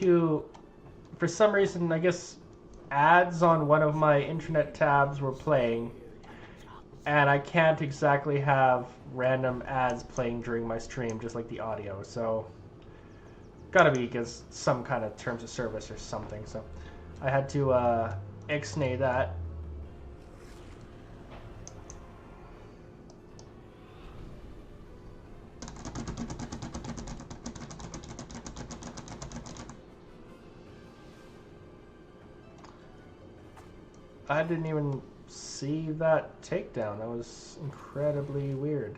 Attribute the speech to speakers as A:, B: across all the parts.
A: to, for some reason, I guess ads on one of my internet tabs were playing, and I can't exactly have random ads playing during my stream, just like the audio. So, gotta be because some kind of terms of service or something. So, I had to ixnay that. I didn't even see that takedown. That was incredibly weird.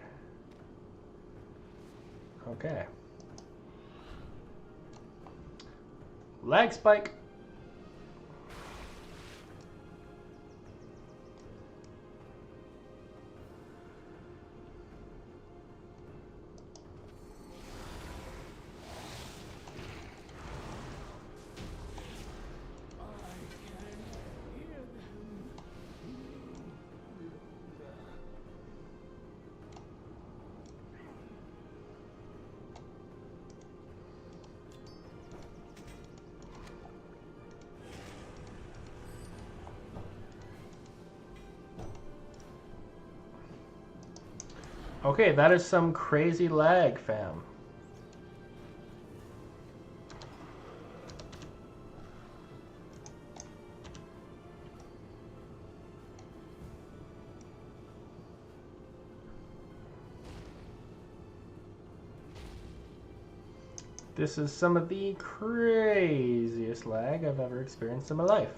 A: Okay. Lag spike. Okay, that is some crazy lag, fam. This is some of the craziest lag I've ever experienced in my life.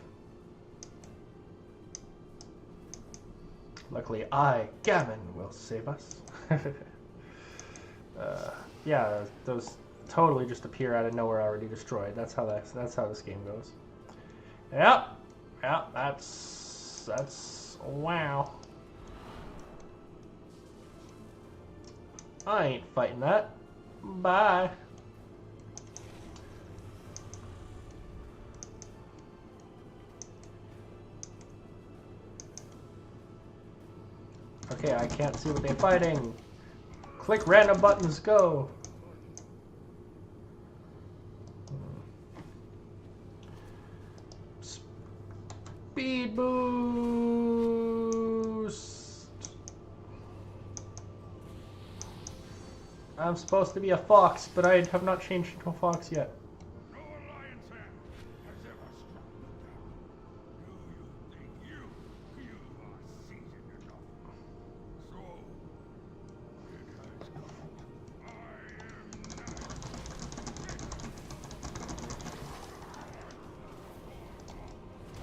A: Luckily, Gavin, will save us. Yeah, those totally just appear out of nowhere, already destroyed. That's how this game goes. Yep, that's wow. I ain't fighting that. Bye. Okay, I can't see what they're fighting. Click random buttons, go. Speed boost. I'm supposed to be a fox, but I have not changed into a fox yet.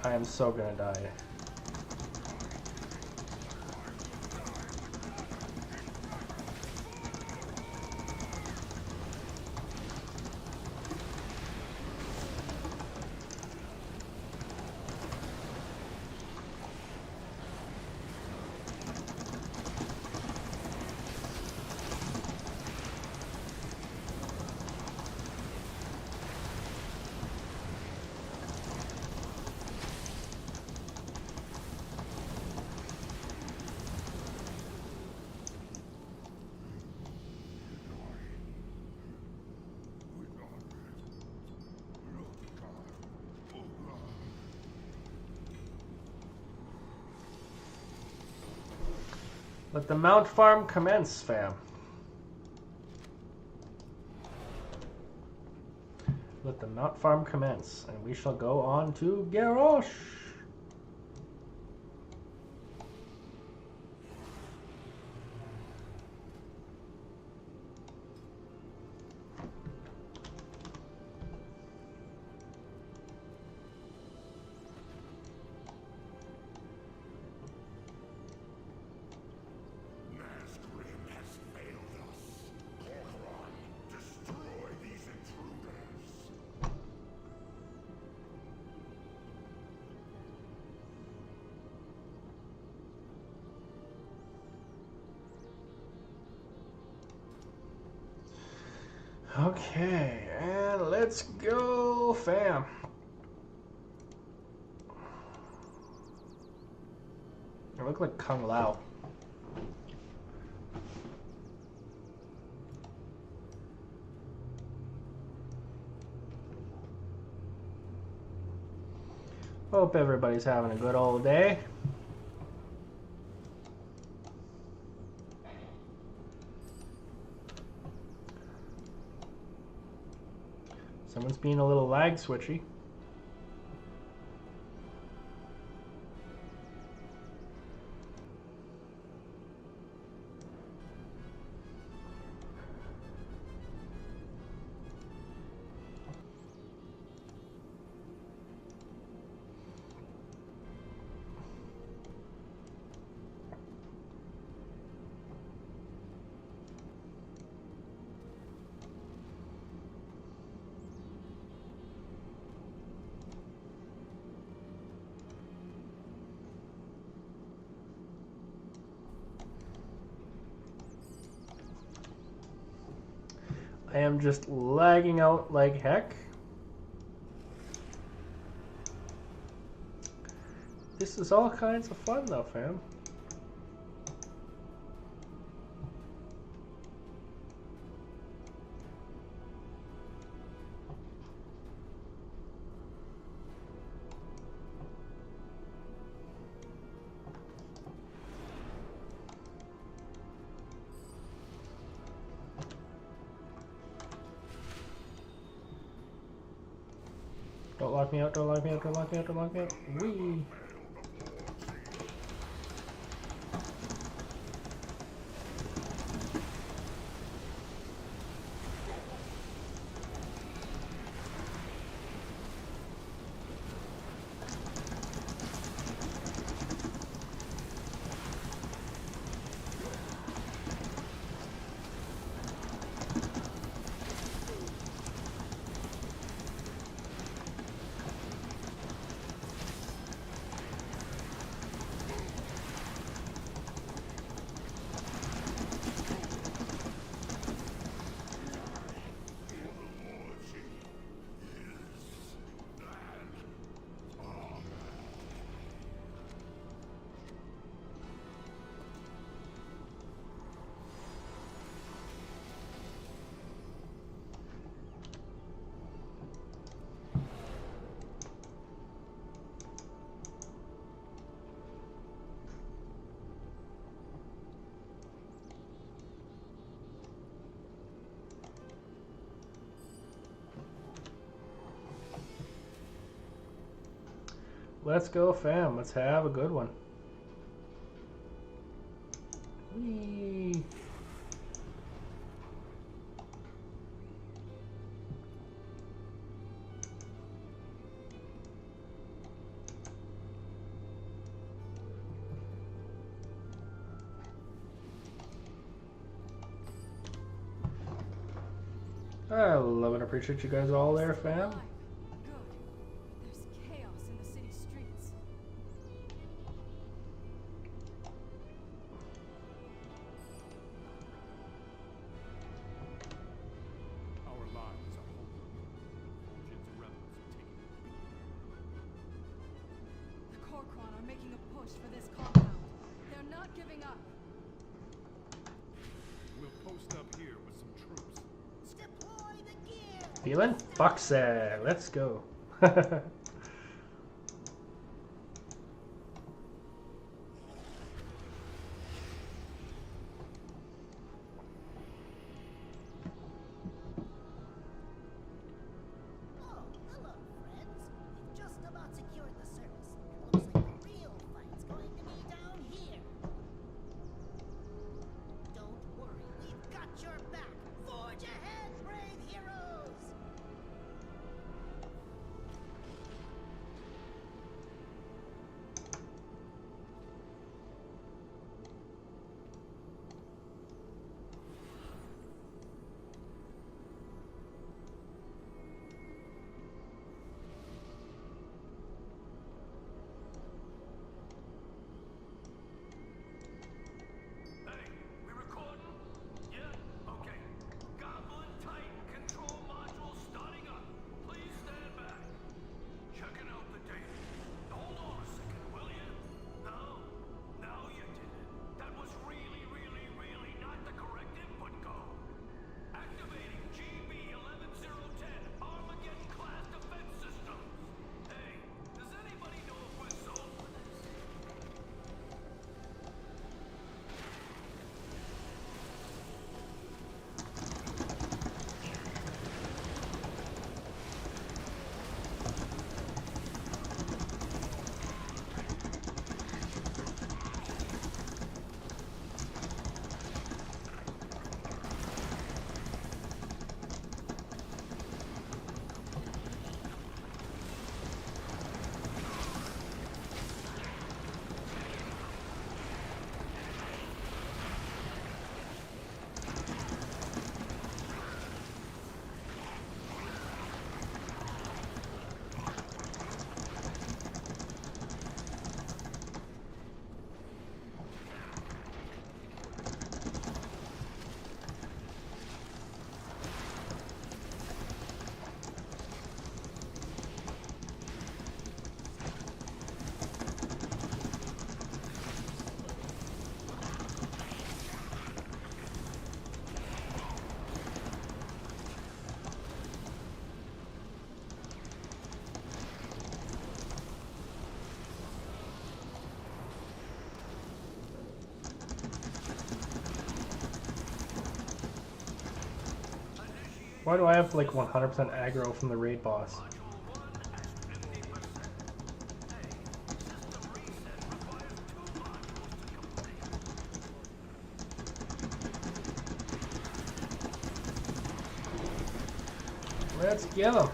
A: I am so gonna die. Let the mount farm commence, fam. Let the mount farm commence, and we shall go on to Garrosh. Okay, and let's go, fam. I look like Kung Lao. Hope everybody's having a good old day. Someone's being a little lag switchy. I am just lagging out like heck. This is all kinds of fun though, fam. Don't lock me out, don't lock me out, don't lock me out, don't lock me out. Whee! Let's go, fam. Let's have a good one. Whee! I love and appreciate you guys all there, fam. Feeling foxy. Let's go. Why do I have like 100% aggro from the raid boss? Let's get him.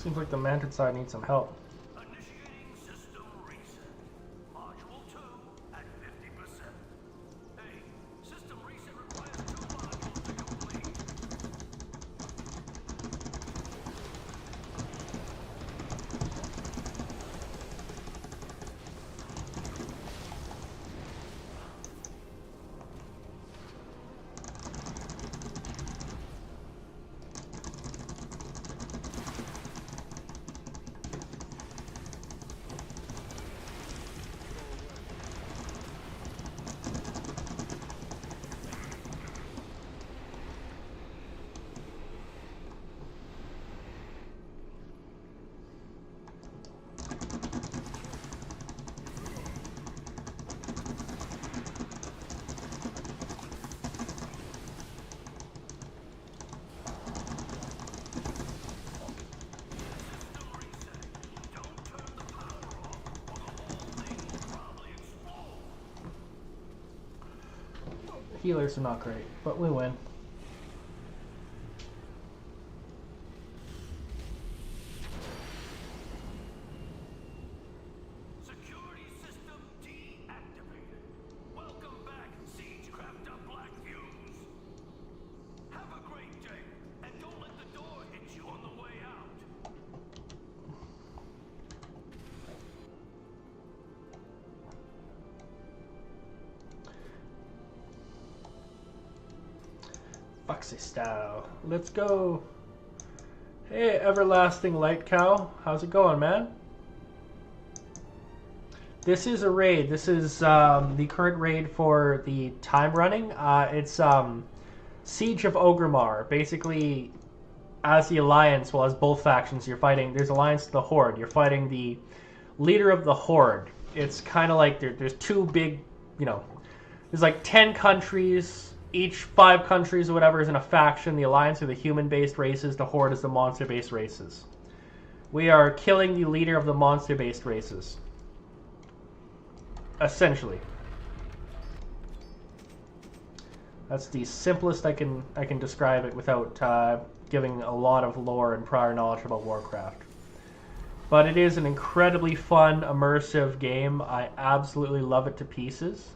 A: Seems like the Mantis side needs some help.
B: Initiating system reset. Module 2 at 50%. Hey, system reset requires 2 modules to complete.
A: Healers are not great, but we win.
B: Security system deactivated. Welcome back, Siegecrafter Black Fuse. Have a great day, and don't let the door hit you on the way out.
A: Foxy style. Let's go. Hey, Everlasting Light Cow. How's it going, man? This is a raid. This is the current raid for the time running. It's Siege of Orgrimmar. Basically, as the Alliance, well, as both factions, you're fighting. There's Alliance to the Horde. You're fighting the leader of the Horde. It's kind of like there's two big, there's like 10 countries. Each 5 countries or whatever is in a faction. The Alliance are the human-based races. The Horde is the monster-based races. We are killing the leader of the monster-based races. Essentially. That's the simplest I can describe it without giving a lot of lore and prior knowledge about Warcraft. But it is an incredibly fun, immersive game. I absolutely love it to pieces.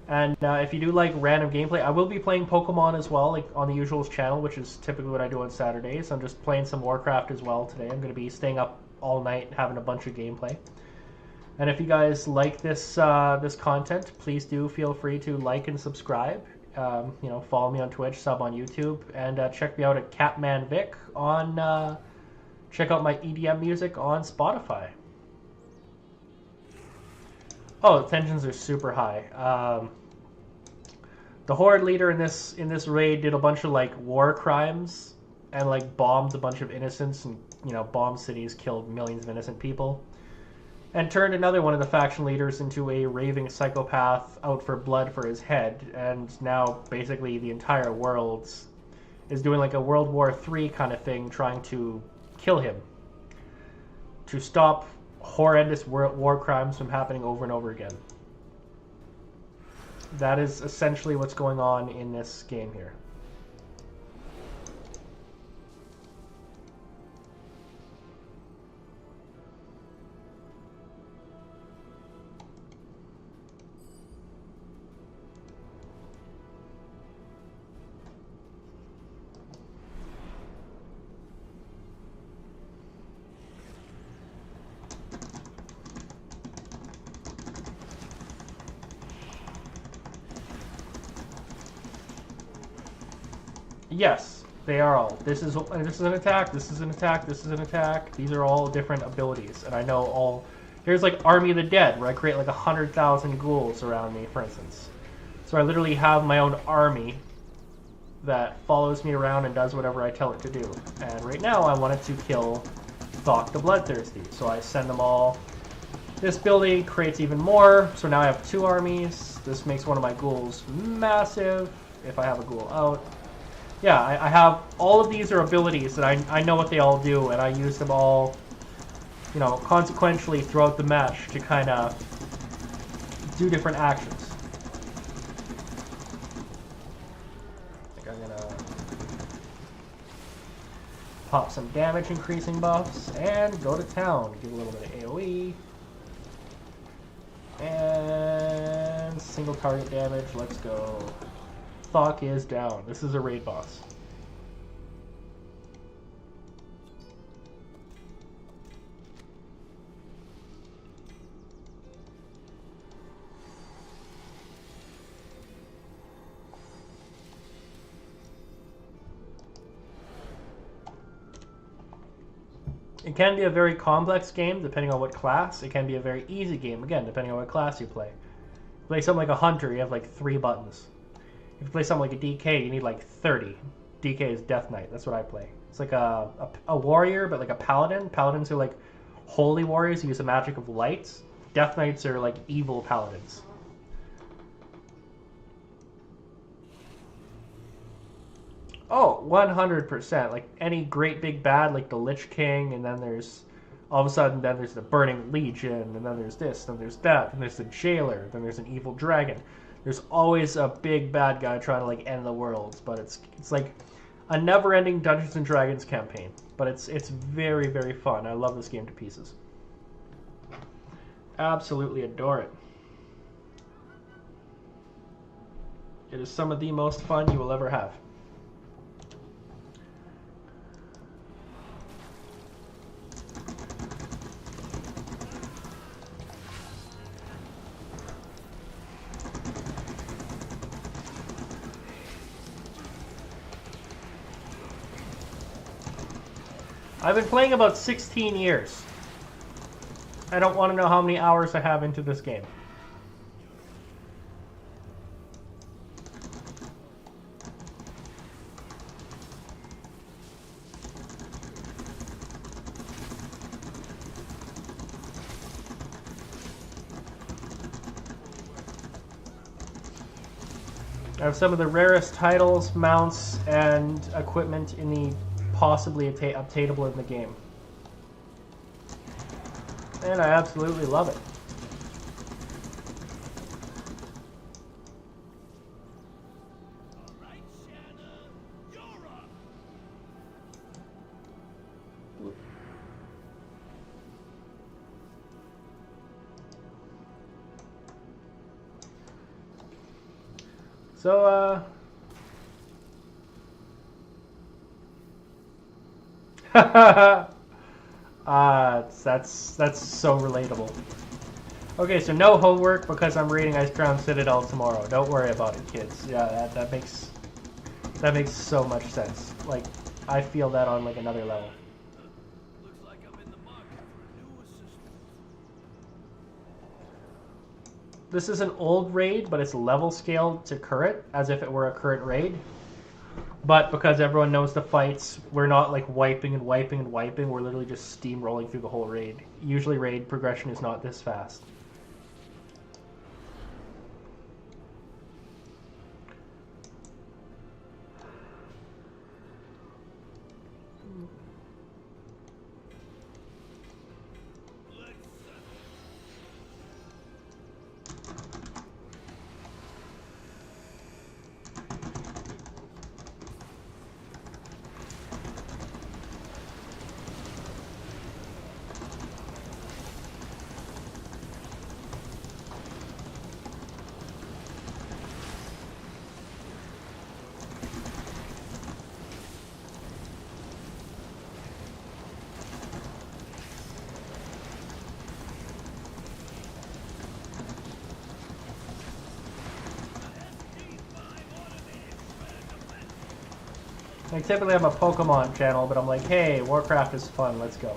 A: And if you do like random gameplay, I will be playing Pokemon as well, like on the Usuals channel, which is typically what I do on Saturdays. I'm just playing some Warcraft as well today. I'm going to be staying up all night having a bunch of gameplay. And if you guys like this this content, please do feel free to like and subscribe. Follow me on Twitch, sub on YouTube, and check me out at CapmanVic on. Check out my EDM music on Spotify. Oh, the tensions are super high. The horde leader in this raid did a bunch of like war crimes and like bombed a bunch of innocents and bombed cities, killed millions of innocent people, and turned another one of the faction leaders into a raving psychopath out for blood for his head. And now basically the entire world is doing like a World War III kind of thing, trying to kill him to stop horrendous war crimes from happening over and over again. That is essentially what's going on in this game here. Yes, they are all. This is an attack, this is an attack, this is an attack. These are all different abilities, and I know all. Here's like Army of the Dead, where I create like 100,000 ghouls around me, for instance. So I literally have my own army that follows me around and does whatever I tell it to do. And right now I wanted to kill Thok the Bloodthirsty, so I send them all. This building creates even more, so now I have 2 armies. This makes one of my ghouls massive, if I have a ghoul out. Yeah, I have all of these are abilities that I know what they all do, and I use them all, consequentially throughout the match to kind of do different actions. I think I'm gonna pop some damage increasing buffs and go to town. Give a little bit of AoE. And single target damage, let's go. Thok is down. This is a raid boss. It can be a very complex game depending on what class. It can be a very easy game, again, depending on what class you play. Play something like a hunter, you have like 3 buttons. If you play something like a DK, you need like 30. DK is Death Knight. That's what I play. It's like a warrior, but like a paladin. Paladins are like holy warriors who use the magic of light. Death Knights are like evil paladins. Oh, 100%. Like any great big bad, like the Lich King, and then there's all of a sudden then there's the Burning Legion, and then there's this, then there's that, and there's the Jailer, then there's an evil dragon. There's always a big bad guy trying to like end the world, but it's like a never-ending Dungeons and Dragons campaign. But it's very, very fun. I love this game to pieces. Absolutely adore it. It is some of the most fun you will ever have. I've been playing about 16 years. I don't want to know how many hours I have into this game. I have some of the rarest titles, mounts, and equipment in the possibly obtainable in the game. And I absolutely love it.
B: Alright, Shanna, you're up.
A: So, that's so relatable. Okay, so no homework because I'm reading Ice Crown Citadel tomorrow. Don't worry about it, kids. Yeah, that makes so much sense. Like, I feel that on like another level.
B: Looks like I'm in the market for a new assistant.
A: this is an old raid, but it's level scaled to current, as if it were a current raid. But because everyone knows the fights, we're not like wiping and wiping and wiping. We're literally just steamrolling through the whole raid. Usually raid progression is not this fast. Like, typically I'm a Pokemon channel, but I'm like, hey, Warcraft is fun, let's go.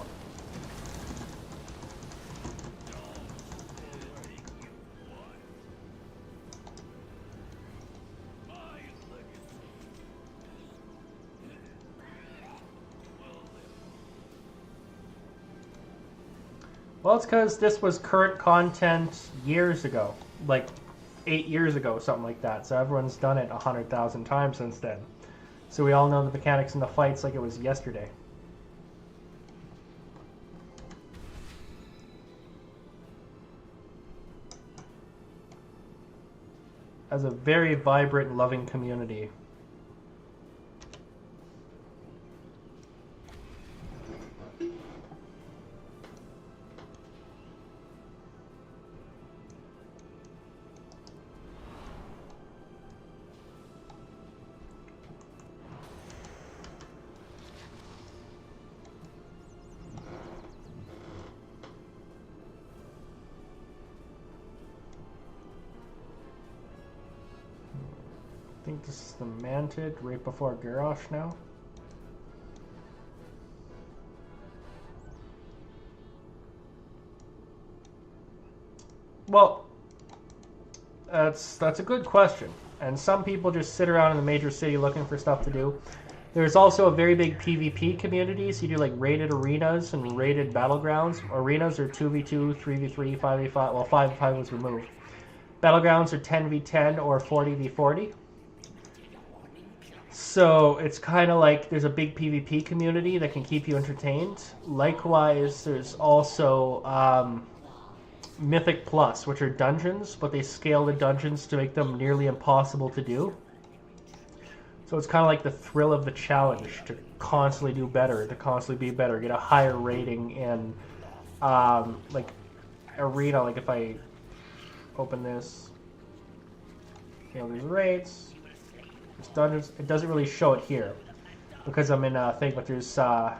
A: Well, it's because this was current content years ago, like 8 years ago, something like that. So everyone's done it 100,000 times since then. So we all know the mechanics in the fights like it was yesterday. As a very vibrant and loving community. I think this is the Mantid right before Garrosh now. Well, that's a good question. And some people just sit around in the major city looking for stuff to do. There's also a very big PvP community, so you do like rated arenas and rated battlegrounds. Arenas are 2v2, 3v3, 5v5, well 5v5 was removed. Battlegrounds are 10v10 or 40v40. So it's kind of like there's a big PvP community that can keep you entertained. Likewise, there's also Mythic Plus, which are dungeons, but they scale the dungeons to make them nearly impossible to do. So it's kind of like the thrill of the challenge to constantly do better, to constantly be better, get a higher rating in like arena. Like if I open this, you know, there's rates. There's dungeons. It doesn't really show it here because I'm in a thing, but there's because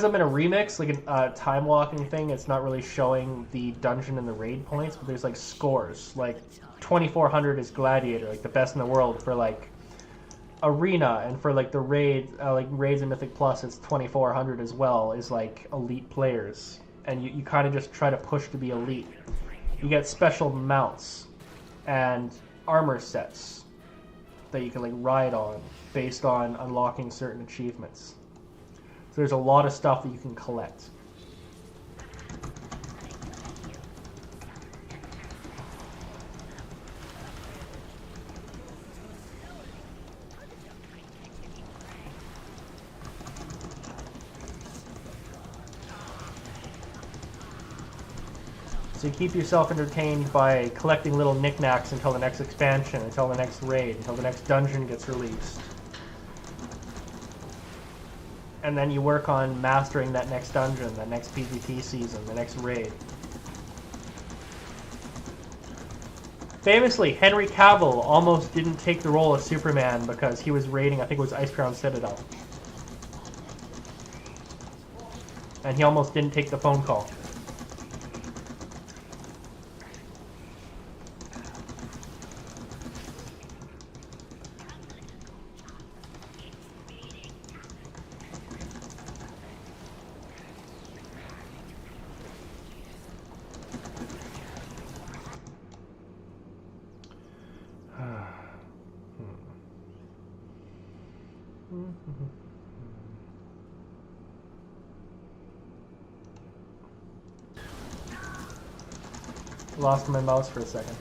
A: I'm in a remix, like a time walking thing. It's not really showing the dungeon and the raid points, but there's like scores. Like 2400 is Gladiator, like the best in the world for like arena, and for like the raid, like raids and Mythic Plus, it's 2400 as well. Is like elite players, and you kind of just try to push to be elite. You get special mounts and armor sets that you can like ride on based on unlocking certain achievements. So there's a lot of stuff that you can collect. So you keep yourself entertained by collecting little knickknacks until the next expansion, until the next raid, until the next dungeon gets released. And then you work on mastering that next dungeon, that next PvP season, the next raid. Famously, Henry Cavill almost didn't take the role of Superman because he was raiding, I think it was Icecrown Citadel. And he almost didn't take the phone call. Lost my mouse for a second.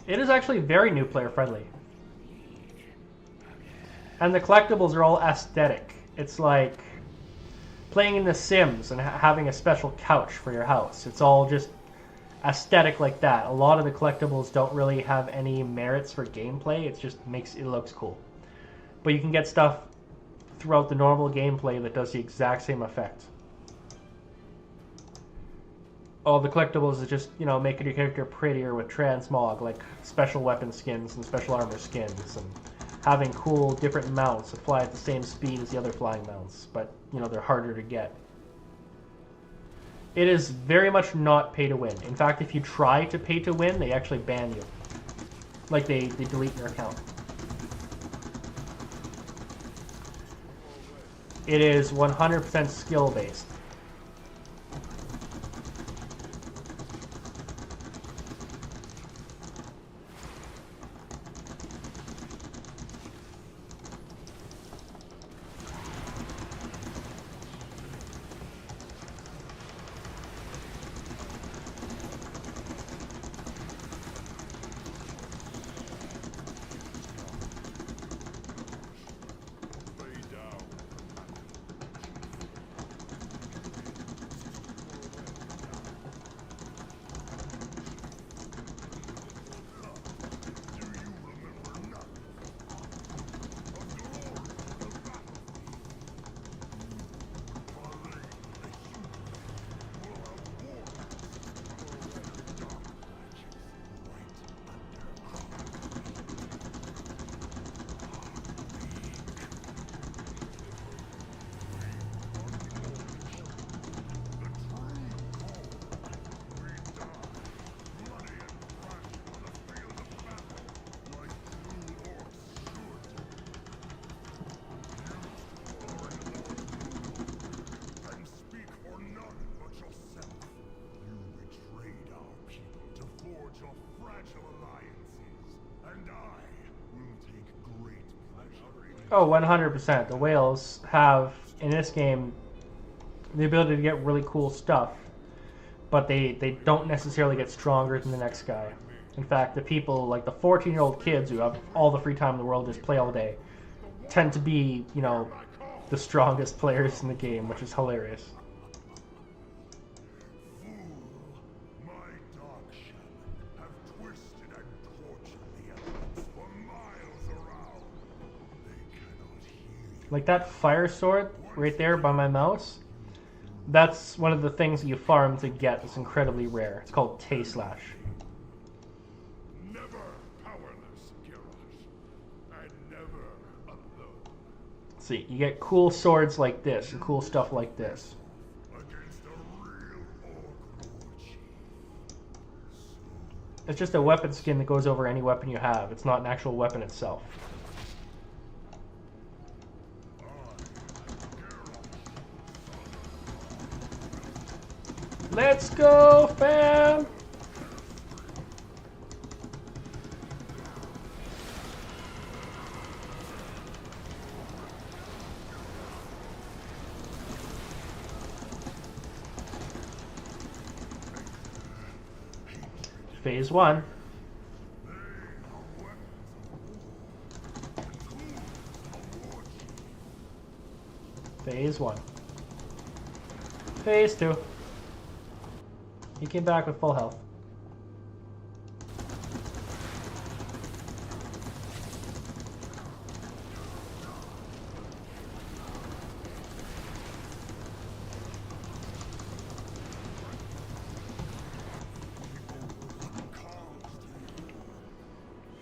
A: It is actually very new player friendly. And the collectibles are all aesthetic. It's like playing in The Sims and having a special couch for your house. It's all just aesthetic like that. A lot of the collectibles don't really have any merits for gameplay. It just makes it looks cool. But you can get stuff throughout the normal gameplay that does the exact same effect. All the collectibles is just, you know, making your character prettier with transmog, like special weapon skins and special armor skins, and having cool different mounts that fly at the same speed as the other flying mounts, but, you know, they're harder to get. It is very much not pay to win. In fact, if you try to pay to win, they actually ban you. Like, they delete your account. It is 100% skill-based. Oh, 100%. The whales have, in this game, the ability to get really cool stuff, but they don't necessarily get stronger than the next guy. In fact, the people, like the 14-year-old kids who have all the free time in the world, just play all day, tend to be, you know, the strongest players in the game, which is hilarious. Like that fire sword right there by my mouse, that's one of the things that you farm to get. It's incredibly rare. It's called T-Slash.
B: Never powerless, Garrosh, and never alone.
A: See, you get cool swords like this and cool stuff like this.
B: Against a real orc war chief.
A: It's just a weapon skin that goes over any weapon you have. It's not an actual weapon itself. Let's go, fam! Phase 1. Phase 1. Phase 2. He came back with full health.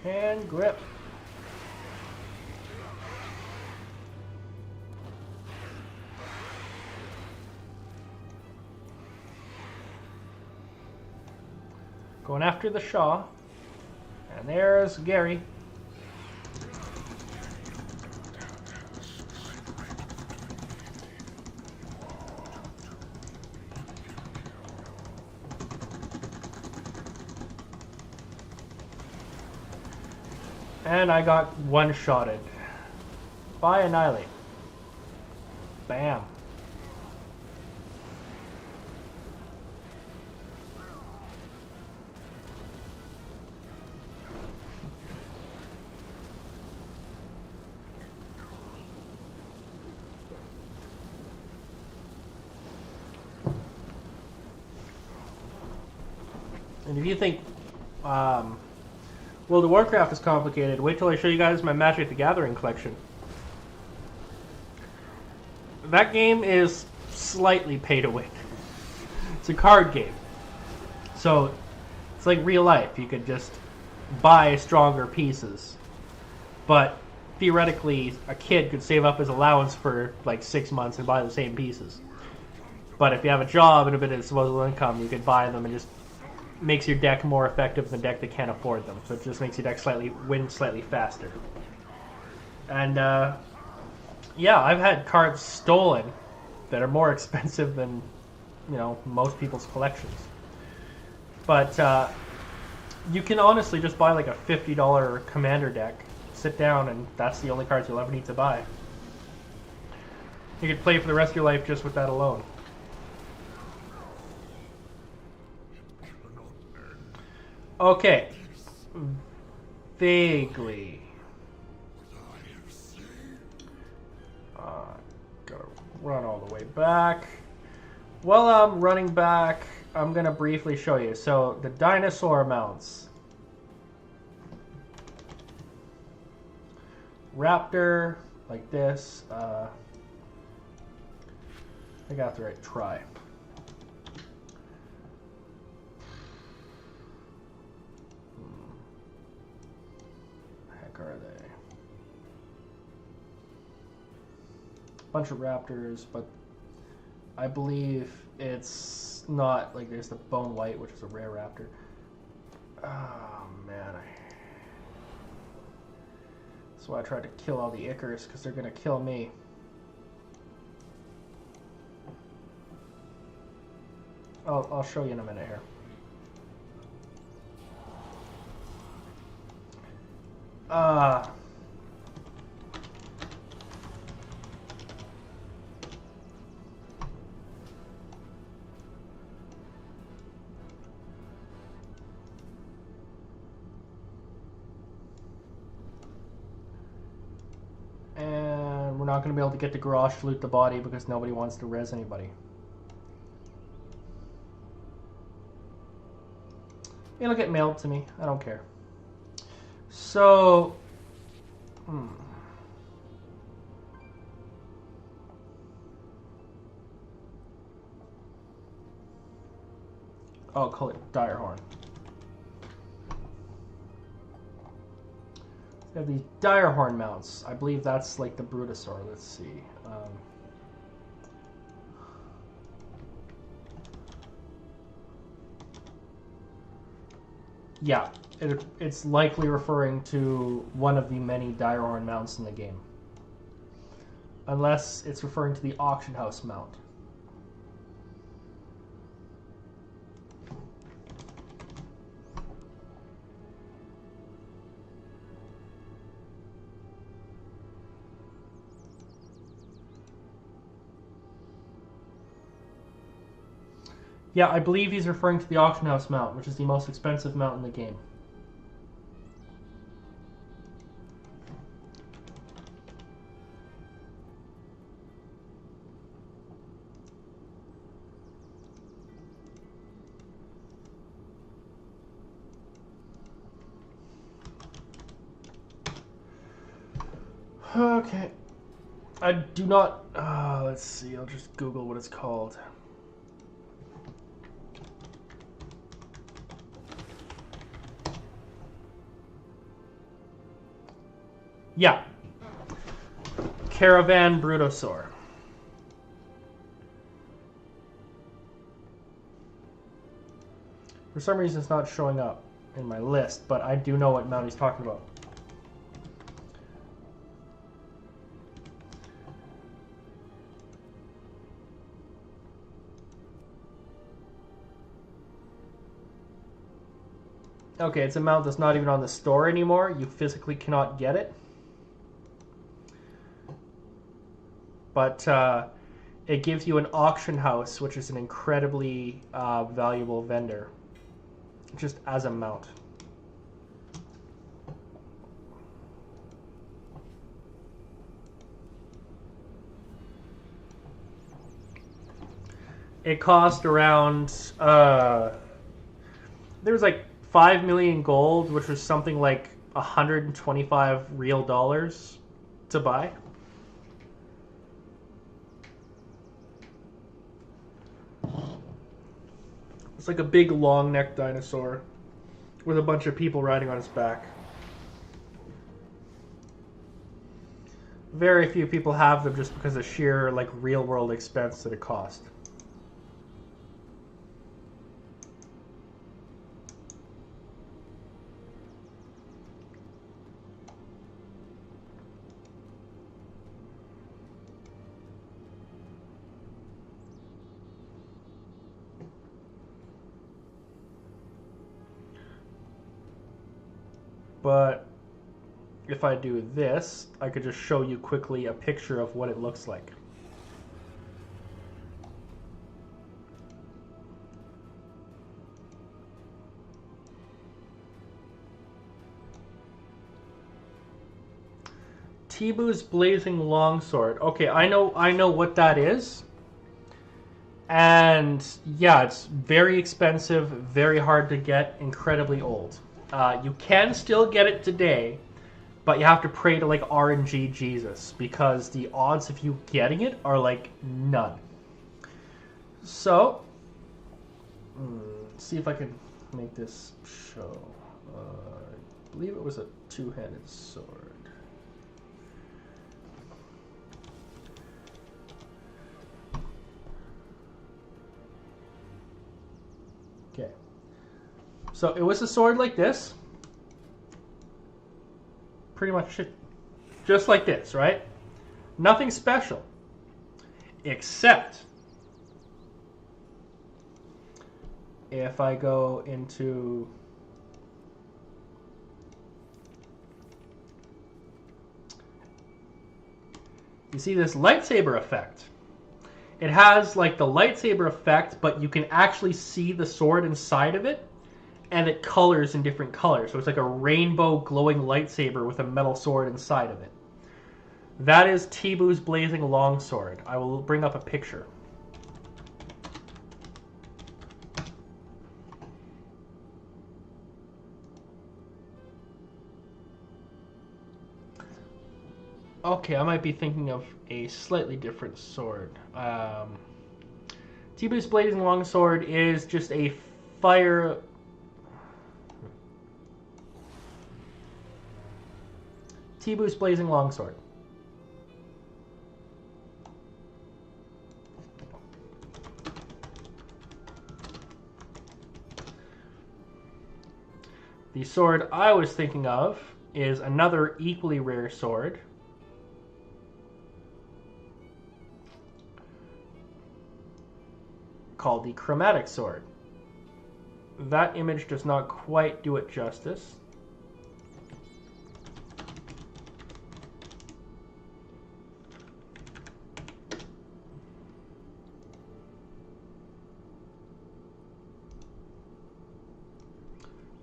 A: Hand grip. Going after the Shaw. And there's Gary. And I got one-shotted by Annihilate. Bam. And if you think World of Warcraft is complicated, wait till I show you guys my Magic the Gathering collection. That game is slightly pay to win. It's a card game. So it's like real life. You could just buy stronger pieces. But theoretically, a kid could save up his allowance for like 6 months and buy the same pieces. But if you have a job and a bit of disposable income, you could buy them and just makes your deck more effective than the deck that can't afford them. So it just makes your deck win slightly faster. And yeah, I've had cards stolen that are more expensive than, you know, most people's collections. But you can honestly just buy like a $50 commander deck, sit down, and that's the only cards you'll ever need to buy. You could play for the rest of your life just with that alone. Okay. Vaguely. Gotta run all the way back. While I'm running back, I'm gonna briefly show you. So, the dinosaur mounts. Raptor, like this. I got the right try. Are they? Bunch of raptors, but I believe it's not like there's the bone white, which is a rare raptor. Oh man, that's why I tried to kill all the Icarus, because they're gonna kill me. I'll show you in a minute here. And we're not going to be able to get the garage to loot the body because nobody wants to res anybody. It'll get mailed to me. I don't care. So, I'll call it Direhorn. We have these Direhorn mounts. I believe that's like the Brutosaur. Let's see. Yeah, it's likely referring to one of the many Direhorn mounts in the game. Unless it's referring to the auction house mount. Yeah, I believe he's referring to the auction house mount, which is the most expensive mount in the game. Okay. I do not... let's see, I'll just Google what it's called. Yeah. Caravan Brutosaur. For some reason it's not showing up in my list, but I do know what mount he's talking about. Okay, it's a mount that's not even on the store anymore. You physically cannot get it. But it gives you an auction house, which is an incredibly valuable vendor, just as a mount. It cost around, there was like 5 million gold, which was something like 125 real dollars to buy. It's like a big long-necked dinosaur with a bunch of people riding on its back. Very few people have them just because of sheer like real-world expense that it cost. But if I do this, I could just show you quickly a picture of what it looks like. Tibu's Blazing Longsword. Okay, I know what that is. And yeah, it's very expensive, very hard to get, incredibly old. You can still get it today, but you have to pray to like RNG Jesus because the odds of you getting it are like none. So, let's see if I can make this show. I believe it was a two-handed sword. Okay. So it was a sword like this. Pretty much just like this, right? Nothing special. Except if I go into you see this lightsaber effect. It has like the lightsaber effect, but you can actually see the sword inside of it, and it colors in different colors. So it's like a rainbow glowing lightsaber with a metal sword inside of it. That is Tibu's Blazing Longsword. I will bring up a picture. Okay, I might be thinking of a slightly different sword. Tibu's Blazing Longsword is just a fire... Tibu's Blazing Longsword. The sword I was thinking of is another equally rare sword called the Chromatic Sword. That image does not quite do it justice.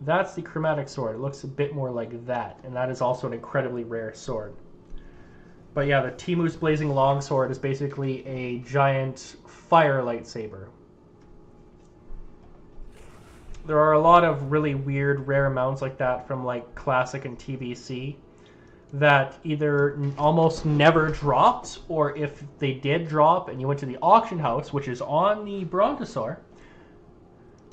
A: That's the Chromatic Sword. It looks a bit more like that, and that is also an incredibly rare sword. But yeah, the Tibu's Blazing Longsword is basically a giant fire lightsaber. There are a lot of really weird, rare mounts like that from like Classic and TBC that either almost never dropped, or if they did drop and you went to the auction house, which is on the Brontosaur.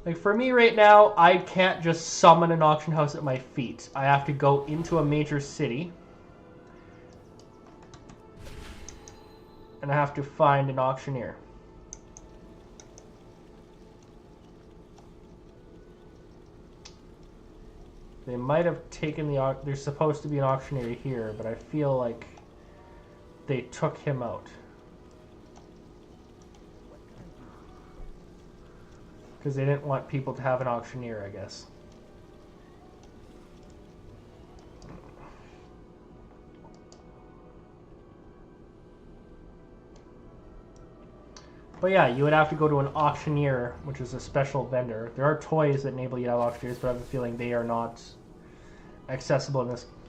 A: Like for me right now, I can't just summon an auction house at my feet. I have to go into a major city. And I have to find an auctioneer. They might have taken the... There's supposed to be an auctioneer here, but I feel like they took him out. Because they didn't want people to have an auctioneer, I guess. But yeah, you would have to go to an auctioneer, which is a special vendor. There are toys that enable you to have auctioneers, but I have a feeling they are not accessible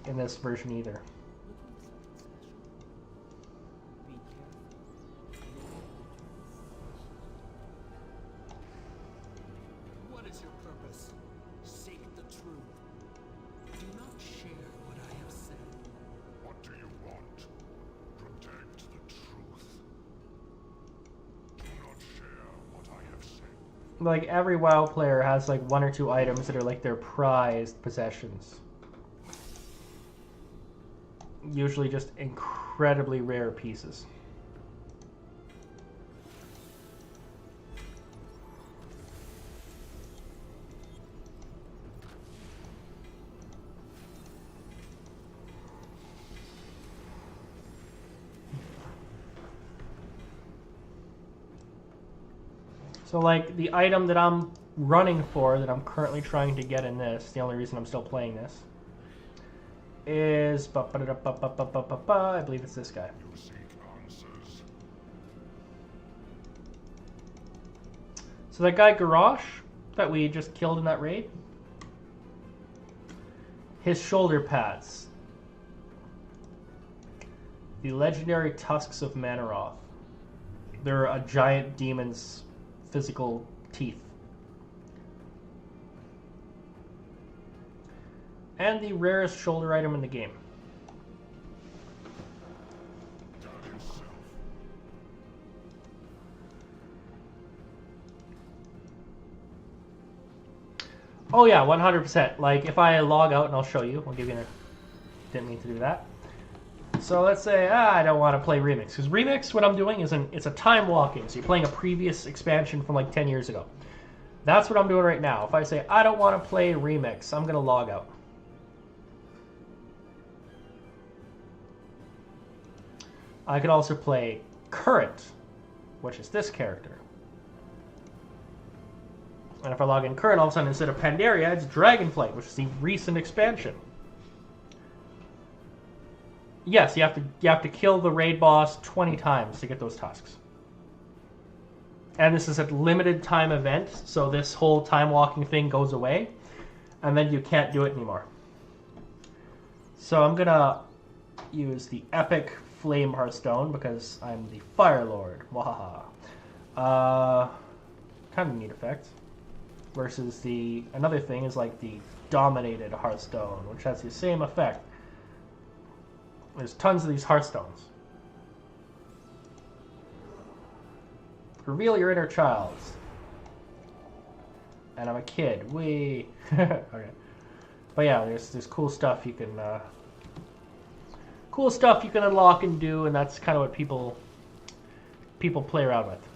A: in this version either.
C: What is your purpose? Seek the truth. Do not share what I have said.
B: What do you want? Protect the truth. Do not share what I have said.
A: Like every WoW player has like 1 or 2 items that are like their prized possessions. Usually just incredibly rare pieces. So like the item that I'm running for, that I'm currently trying to get in this, the only reason I'm still playing this, is I believe it's this guy.
B: You seek answers.
A: So that guy Garrosh that we just killed in that raid, his shoulder pads, the legendary tusks of Manaroth. They're a giant demon's physical teeth. And the rarest shoulder item in the game.
B: God himself.
A: Oh yeah, 100%. Like if I log out, and I'll show you, I'll give you a... Didn't mean to do that. So let's say I don't want to play Remix, because Remix, what I'm doing is it's a time walking. So you're playing a previous expansion from like 10 years ago. That's what I'm doing right now. If I say I don't want to play Remix, I'm gonna log out. I could also play Current, which is this character. And if I log in Current, all of a sudden instead of Pandaria, it's Dragonflight, which is the recent expansion. Yes, you have to kill the raid boss 20 times to get those tusks. And this is a limited time event, so this whole time walking thing goes away, and then you can't do it anymore. So I'm gonna use the epic Flame Hearthstone because I'm the Fire Lord. Wahaha. Kind of neat effect. Versus another thing is like the Dominated Hearthstone, which has the same effect. There's tons of these Hearthstones. Reveal your inner child. And I'm a kid. Wee. Okay. But yeah, there's cool stuff you can unlock and do, and that's kind of what people play around with.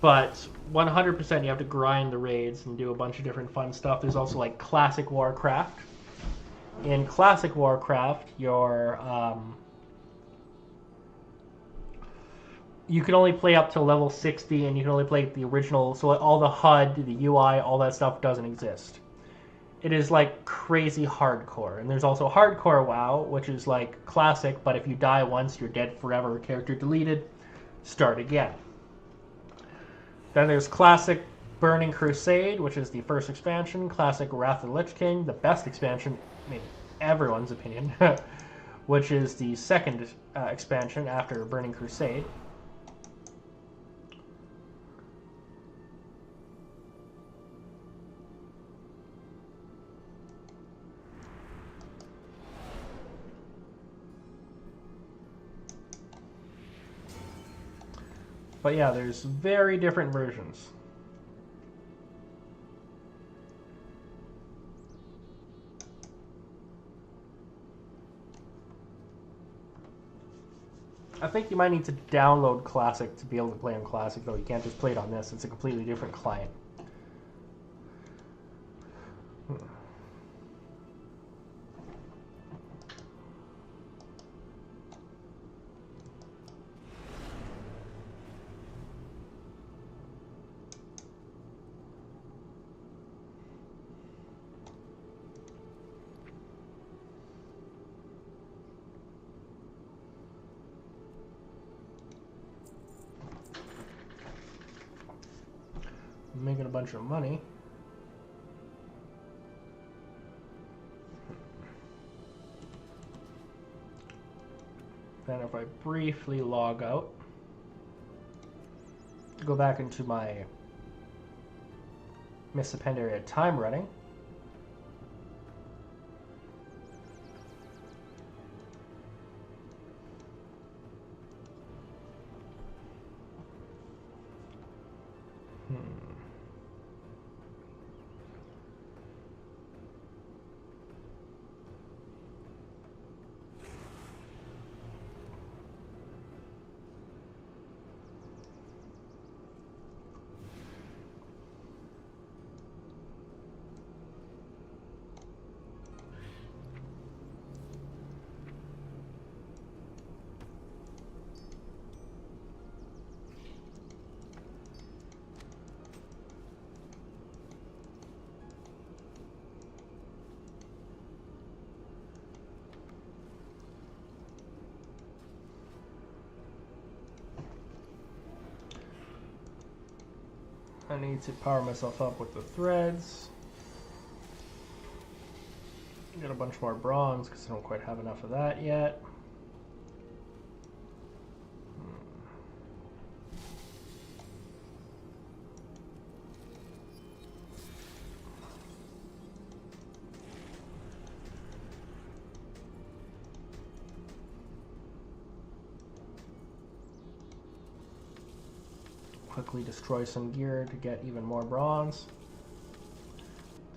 A: But 100% you have to grind the raids and do a bunch of different fun stuff. There's also like classic Warcraft. In classic Warcraft, you can only play up to level 60, and you can only play the original, so all the HUD, the UI, all that stuff doesn't exist. It is like crazy hardcore. And there's also hardcore WoW, which is like classic, but if you die once, you're dead forever, character deleted, start again. Then there's classic Burning Crusade, which is the first expansion, classic Wrath of the Lich King, the best expansion, in everyone's opinion, which is the second expansion after Burning Crusade. But yeah, there's very different versions. I think you might need to download Classic to be able to play on Classic, though. You can't just play it on this. It's a completely different client. making a bunch of money. Then if I briefly log out, go back into my Miss Appendaria time running. I need to power myself up with the threads. Get a bunch more bronze because I don't quite have enough of that yet. Quickly destroy some gear to get even more bronze.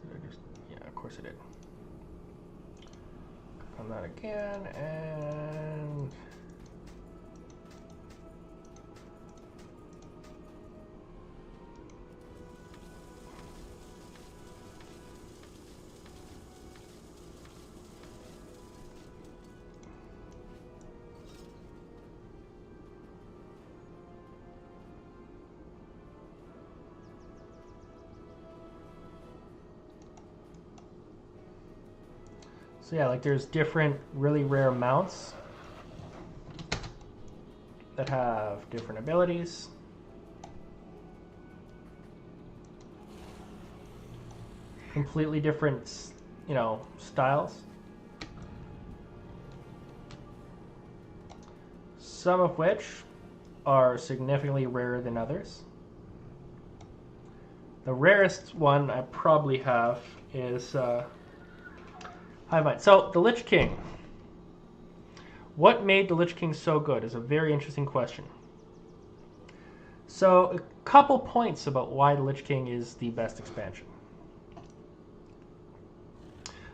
A: Did I just, yeah, of course I did. Click on that again, and so yeah, like there's different really rare mounts that have different abilities. Completely different, you know, styles. Some of which are significantly rarer than others. The rarest one I probably have is Hive Mind. So, the Lich King. What made the Lich King so good is a very interesting question. So, a couple points about why the Lich King is the best expansion.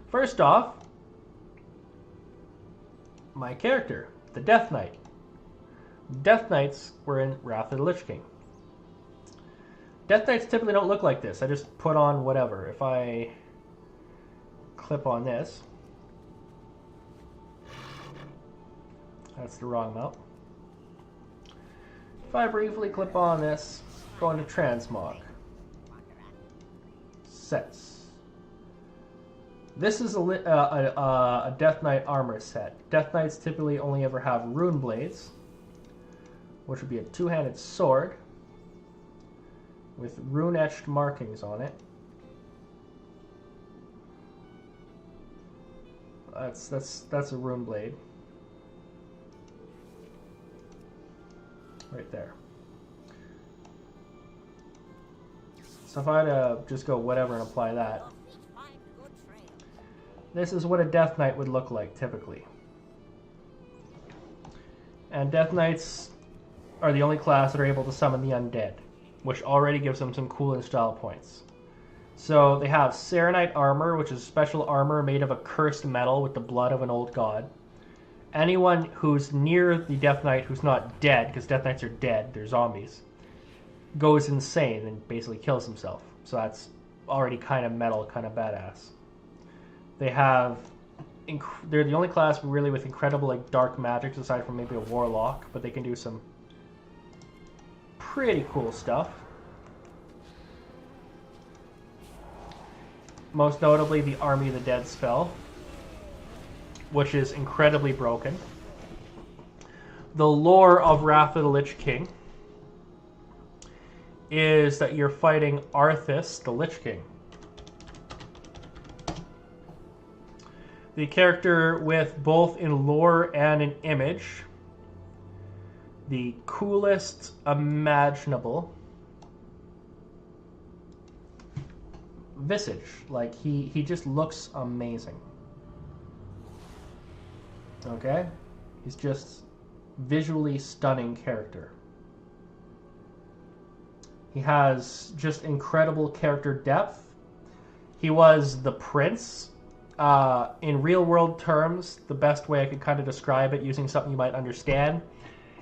A: First off, my character, the Death Knight. Death Knights were in Wrath of the Lich King. Death Knights typically don't look like this. I just put on whatever. If I clip on this, that's the wrong mount. If I briefly clip on this, go into transmog, sets. This is a Death Knight armor set. Death Knights typically only ever have rune blades, which would be a two-handed sword with rune-etched markings on it. That's a rune blade. Right there. So if I had to just go whatever and apply that, this is what a Death Knight would look like typically. And Death Knights are the only class that are able to summon the undead, which already gives them some cool style points. So they have Serenite armor, which is special armor made of a cursed metal with the blood of an old god. Anyone who's near the Death Knight who's not dead, because Death Knights are dead, they're zombies, goes insane and basically kills himself. So that's already kind of metal, kind of badass. They have, they're the only class really with incredible like dark magics aside from maybe a warlock, but they can do some pretty cool stuff. Most notably the Army of the Dead spell, which is incredibly broken. The lore of Wrath of the Lich King is that you're fighting Arthas, the Lich King. The character with both in lore and in image the coolest imaginable visage. Like, he just looks amazing. Okay? He's just visually stunning character. He has just incredible character depth. He was the prince. In real world terms, the best way I could kind of describe it using something you might understand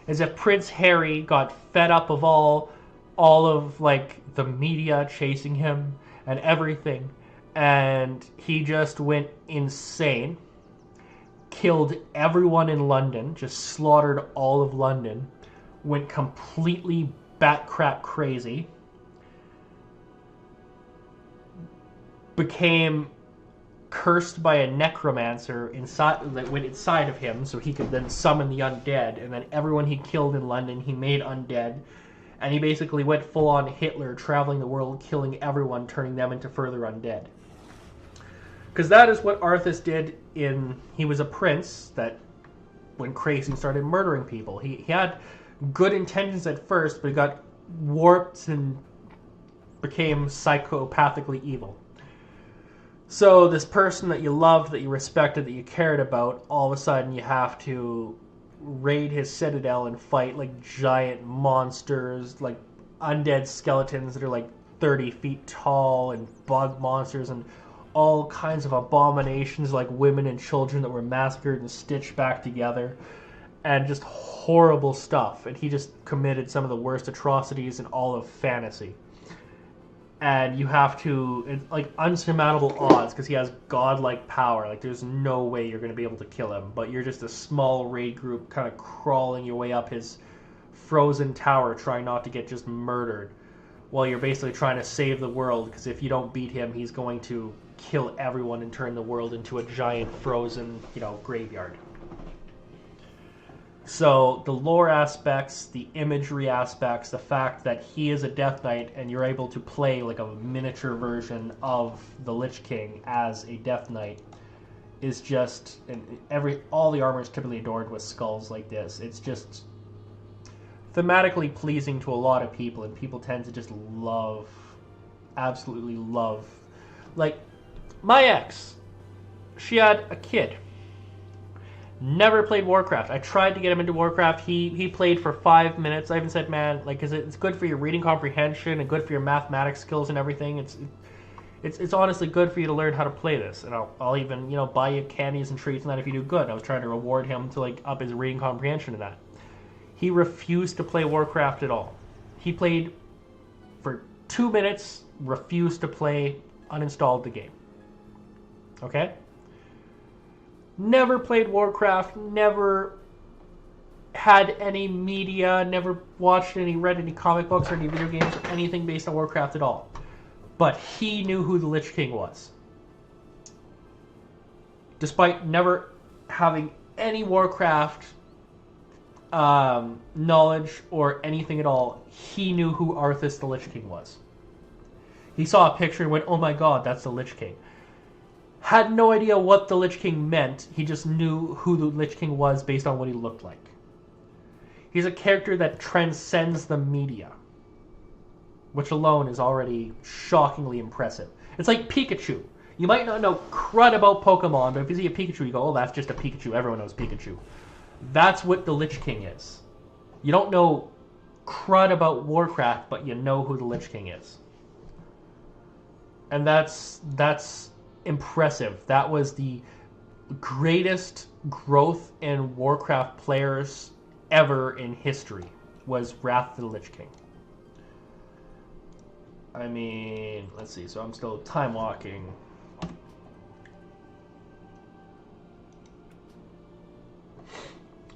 A: is if Prince Harry got fed up of all of like the media chasing him and everything, and he just went insane, killed everyone in London, just slaughtered all of London, went completely bat-crap crazy, became cursed by a necromancer that went inside of him so he could then summon the undead, and then everyone he killed in London he made undead, and he basically went full-on Hitler, traveling the world, killing everyone, turning them into further undead. Because that is what Arthas did he was a prince that went crazy and started murdering people. He had good intentions at first, but he got warped and became psychopathically evil. So this person that you loved, that you respected, that you cared about, all of a sudden you have to raid his citadel and fight like giant monsters, like undead skeletons that are like 30 feet tall, and bug monsters, and all kinds of abominations like women and children that were massacred and stitched back together, and just horrible stuff. And he just committed some of the worst atrocities in all of fantasy. And you have to, it's like unsurmountable odds because he has godlike power. Like, there's no way you're going to be able to kill him. But you're just a small raid group kind of crawling your way up his frozen tower, trying not to get just murdered, while you're basically trying to save the world, because if you don't beat him, he's going to kill everyone and turn the world into a giant frozen, graveyard. So the lore aspects, the imagery aspects, the fact that he is a Death Knight and you're able to play like a miniature version of the Lich King as a Death Knight is just, and all the armor is typically adorned with skulls like this. It's just thematically pleasing to a lot of people, and people tend to just love, absolutely love. Like, my ex, she had a kid. Never played Warcraft. I tried to get him into Warcraft. He played for 5 minutes. I even said, man, like, 'cause it's good for your reading comprehension and good for your mathematics skills and everything. It's honestly good for you to learn how to play this. And I'll even, buy you candies and treats and that if you do good. I was trying to reward him to, like, up his reading comprehension and that. He refused to play Warcraft at all. He played for 2 minutes, refused to play, uninstalled the game. Okay? Never played Warcraft, never had any media, never watched read any comic books or any video games or anything based on Warcraft at all. But he knew who the Lich King was. Despite never having any Warcraft knowledge or anything at all, he knew who Arthas the Lich King was. He saw a picture and went, oh my god, that's the Lich King. Had no idea what the Lich King meant, he just knew who the Lich King was based on what he looked like. He's a character that transcends the media, which alone is already shockingly impressive. It's like Pikachu. You might not know crud about Pokemon, but if you see a Pikachu, you go, oh, that's just a Pikachu. Everyone knows Pikachu. That's what the Lich King is. You don't know crud about Warcraft, but you know who the Lich King is. And that's impressive. That was the greatest growth in Warcraft players ever in history, was Wrath of the Lich King. I mean, let's see, so I'm still time walking.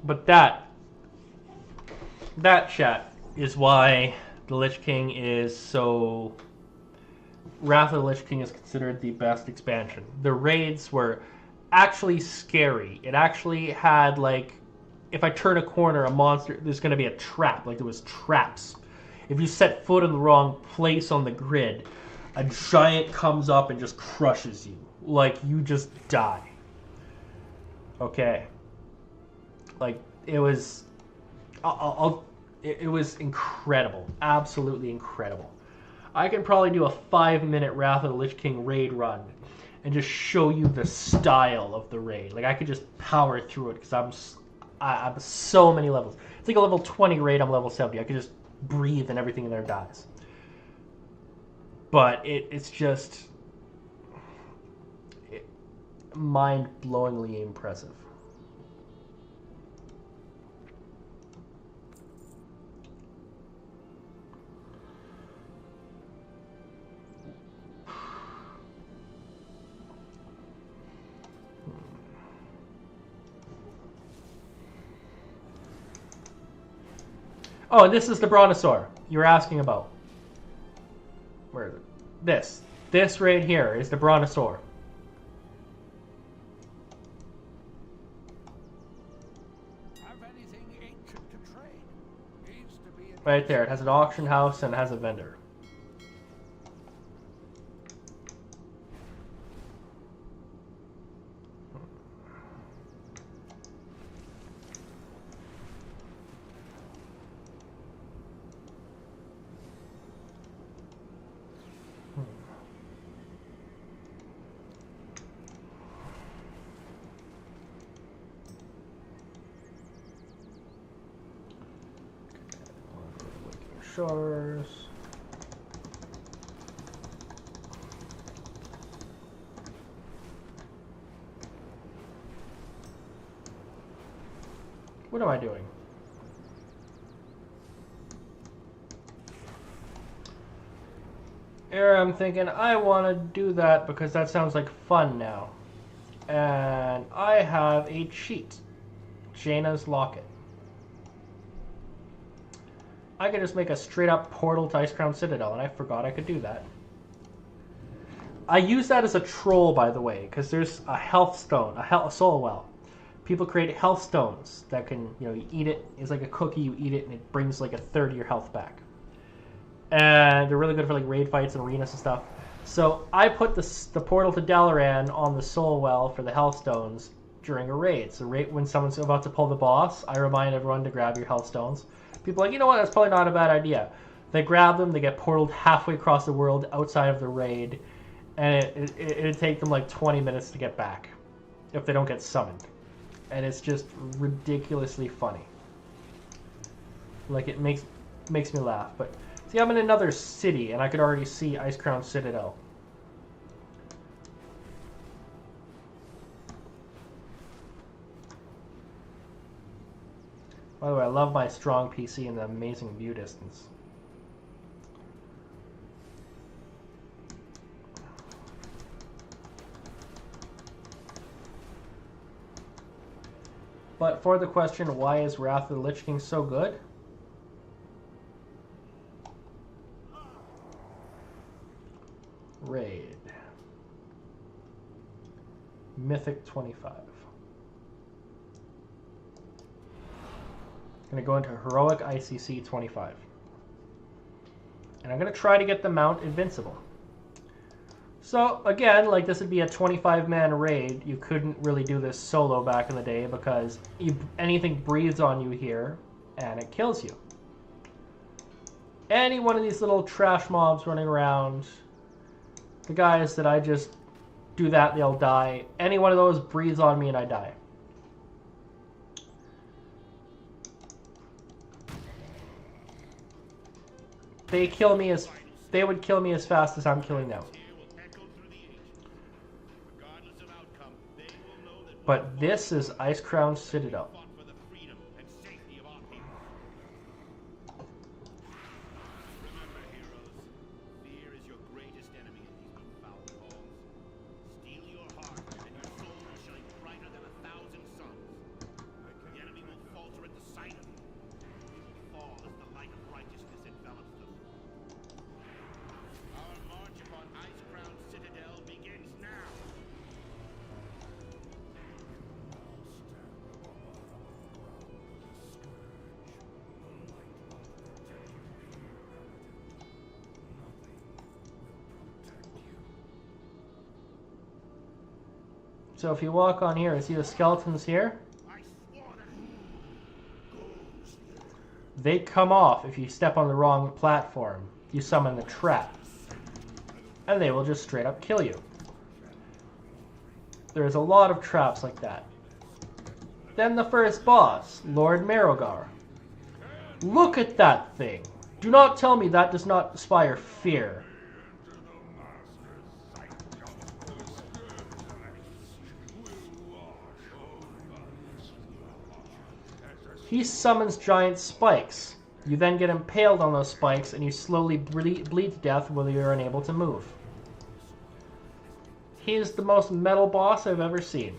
A: But that chat is why the Lich King is so... Wrath of the Lich King is considered the best expansion. The raids were actually scary. It actually had, like, if I turn a corner, a monster, there's going to be a trap. Like, there was traps. if you set foot in the wrong place on the grid, a giant comes up and just crushes you. Like, you just die. Okay. Like, it was... It was incredible. Absolutely incredible. I can probably do a 5-minute Wrath of the Lich King raid run and just show you the style of the raid. Like, I could just power through it because I'm so many levels. It's like a level 20 raid, I'm level 70. I could just breathe and everything in there dies. But it's just mind-blowingly impressive. Oh, this is the Brontosaur you were asking about. Where is it? This right here is the Brontosaur.
C: Have anything ancient to trade? Needs to be a
A: Right there. It has an auction house and it has a vendor. Shores. What am I doing? Here I'm thinking I want to do that because that sounds like fun now. And I have a cheat. Jaina's Locket. I could just make a straight up portal to Icecrown Citadel, and I forgot I could do that. I use that as a troll, by the way, because there's a health stone, a soul well. People create health stones that can, you eat it. It's like a cookie, you eat it, and it brings like a third of your health back. And they're really good for like raid fights and arenas and stuff. So I put the portal to Dalaran on the soul well for the health stones during a raid. So when someone's about to pull the boss, I remind everyone to grab your health stones. People are like, you know what, that's probably not a bad idea. They grab them, they get portaled halfway across the world outside of the raid, and it'd take them like 20 minutes to get back if they don't get summoned. And it's just ridiculously funny. Like, it makes me laugh. But see, I'm in another city, and I could already see Icecrown Citadel. By the way, I love my strong PC and the amazing view distance. But for the question, why is Wrath of the Lich King so good? Raid. Mythic 25. Going to go into Heroic ICC 25. And I'm going to try to get the mount Invincible. So, again, like this would be a 25-man raid. You couldn't really do this solo back in the day because anything breathes on you here and it kills you. Any one of these little trash mobs running around, the guys that I just do that, they'll die. Any one of those breathes on me and I die. They would kill me as fast as I'm killing them. But this is Icecrown Citadel. So if you walk on here, see the skeletons here? They come off if you step on the wrong platform. You summon the trap. And they will just straight up kill you. There's a lot of traps like that. Then the first boss, Lord Marrogar. Look at that thing. Do not tell me that does not inspire fear. He summons giant spikes. You then get impaled on those spikes and you slowly bleed to death while you're unable to move. He is the most metal boss I've ever seen.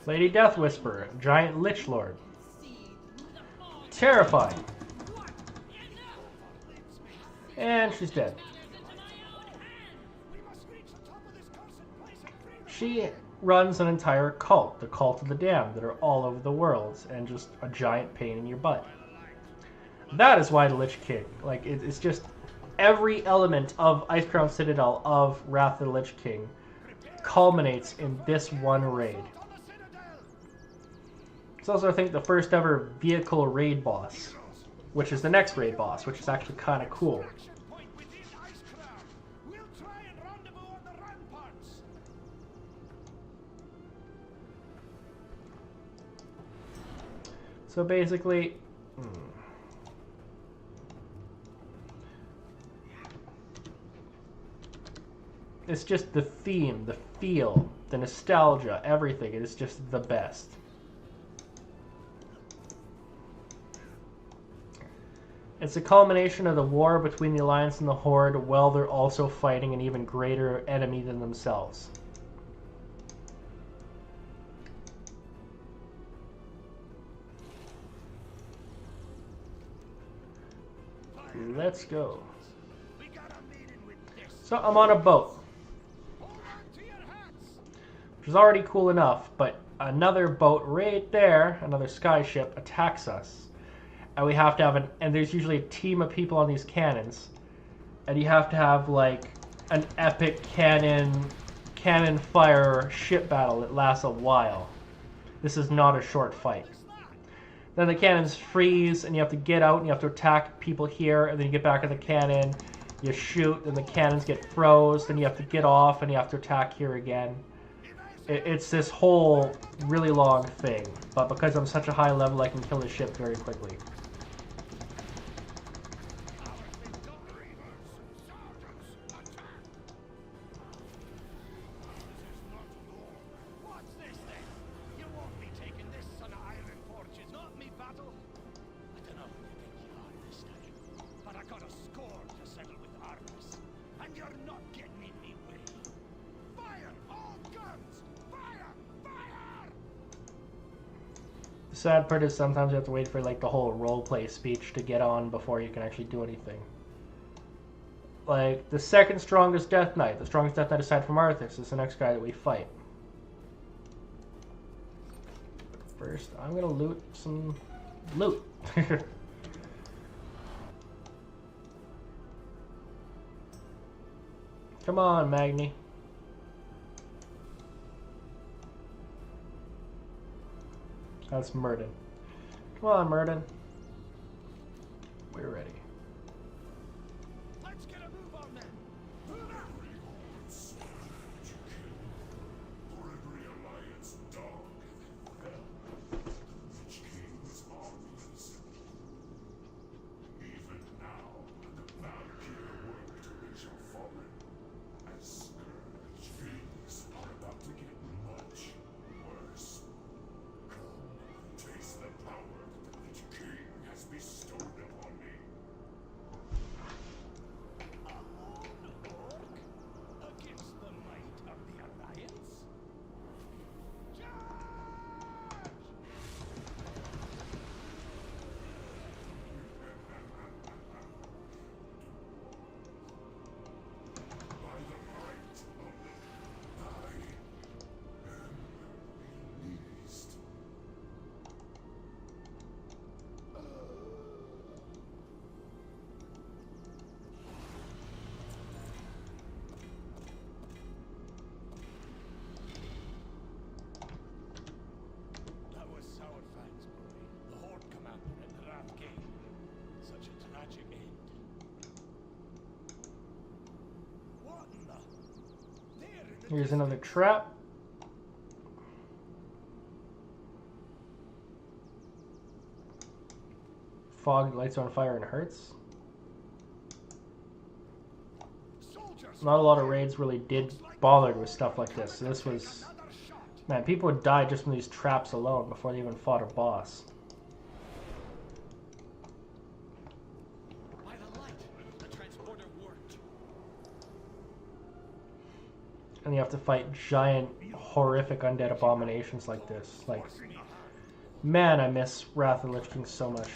A: Lady Death Whisperer, giant lich lord. Terrifying. And she's dead. She runs an entire cult, the Cult of the Damned, that are all over the world, and just a giant pain in your butt. That is why the Lich King, like, it's just every element of Icecrown Citadel of Wrath of the Lich King culminates in this one raid. It's also, I think, the first ever vehicle raid boss, which is the next raid boss, which is actually kind of cool. So basically, it's just the theme, the feel, the nostalgia, everything. It is just the best. It's a culmination of the war between the Alliance and the Horde while they're also fighting an even greater enemy than themselves. Let's go. So I'm on a boat, which is already cool enough, but another boat right there, another skyship, attacks us. And we have to have and there's usually a team of people on these cannons, and you have to have like an epic cannon fire ship battle that lasts a while. This is not a short fight. Then the cannons freeze, and you have to get out, and you have to attack people here, and then you get back at the cannon, you shoot, and the cannons get froze, then you have to get off, and you have to attack here again. It's this whole really long thing, but because I'm such a high level, I can kill the ship very quickly. The sad part is sometimes you have to wait for like the whole roleplay speech to get on before you can actually do anything. Like the second strongest Death Knight, the strongest Death Knight aside from Arthas, is the next guy that we fight. First, I'm gonna loot some loot. Come on, Magni. That's Murden. Come on, Murden. We're ready.
B: Let's get a move on then. Move out.
A: Here's another trap. Fog lights on fire and hurts. Not a lot of raids really did bother with stuff like this. So this was... Man, people would die just from these traps alone before they even fought a boss.
C: By the light, the transporter worked.
A: And you have to fight giant, horrific undead abominations like this. Like, man, I miss Wrath of the Lich King so much.